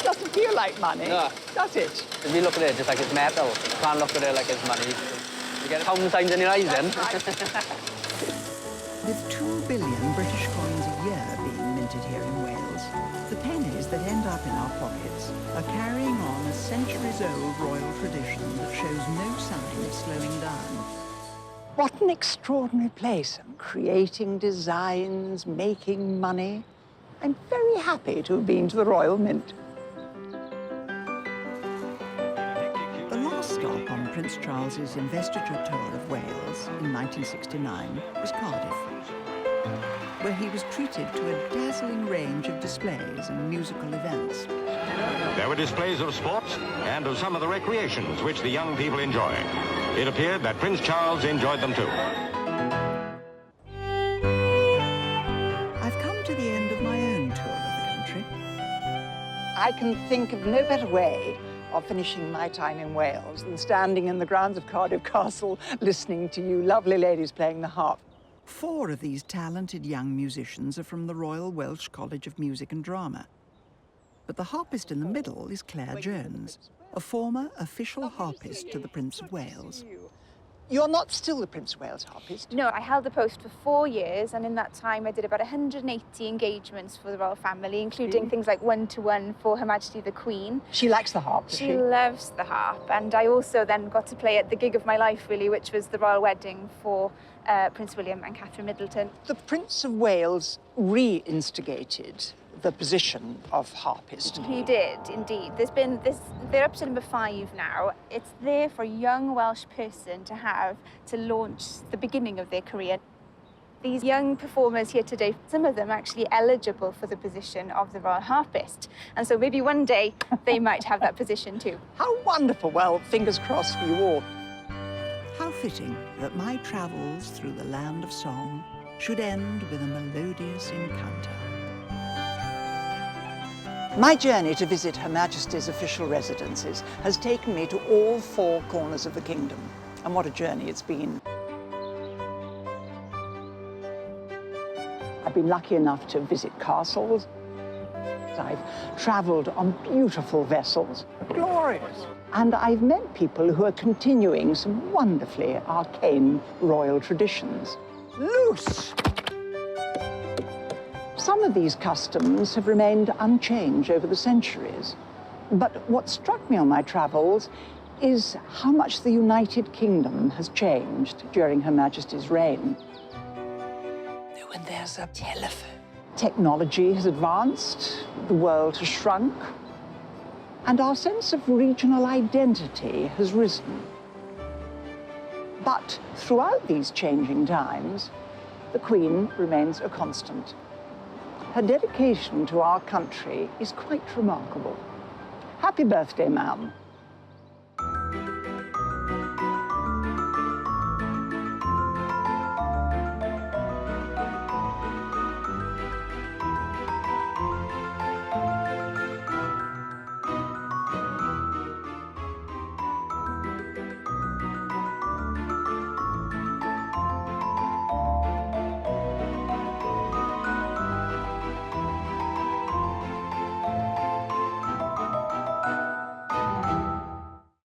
Doesn't feel like money, does it? If you look at it just like it's metal, you can't look at it like it's money. You get pound signs in your eyes then. With 2 billion British coins a year being minted here in Wales, the pennies that end up in our pockets are carrying on a centuries-old royal tradition that shows no sign of slowing down. What an extraordinary place. Creating designs, making money. I'm very happy to have been to the Royal Mint. The last stop on Prince Charles's investiture tour of Wales in 1969 was Cardiff, where he was treated to a dazzling range of displays and musical events. There were displays of sports and of some of the recreations which the young people enjoy. It appeared that Prince Charles enjoyed them too. I've come to the end of my own tour of the country. I can think of no better way of finishing my time in Wales than standing in the grounds of Cardiff Castle listening to you lovely ladies playing the harp. 4 of these talented young musicians are from the Royal Welsh College of Music and Drama. But the harpist in the middle is Claire Jones, a former official harpist to the Prince of Wales. You're not still the Prince of Wales harpist? No, I held the post for 4 years, and in that time I did about 180 engagements for the royal family, including things like one-to-one for Her Majesty the Queen. She likes the harp, does she loves the harp, and I also then got to play at the gig of my life, really, which was the royal wedding for Prince William and Catherine Middleton. The Prince of Wales re-instigated the position of harpist. He did, indeed. They're up to number 5 now. It's there for a young Welsh person to have to launch the beginning of their career. These young performers here today, some of them actually eligible for the position of the royal harpist. And so maybe one day they might have that position too. How wonderful. Well, fingers crossed for you all. How fitting that my travels through the land of song should end with a melodious encounter. My journey to visit Her Majesty's official residences has taken me to all 4 corners of the kingdom. And what a journey it's been. I've been lucky enough to visit castles. I've travelled on beautiful vessels. Glorious. And I've met people who are continuing some wonderfully arcane royal traditions. Loose! Some of these customs have remained unchanged over the centuries. But what struck me on my travels is how much the United Kingdom has changed during Her Majesty's reign. And there's a telephone. Technology has advanced, the world has shrunk, and our sense of regional identity has risen. But throughout these changing times, the Queen remains a constant. Her dedication to our country is quite remarkable. Happy birthday, ma'am.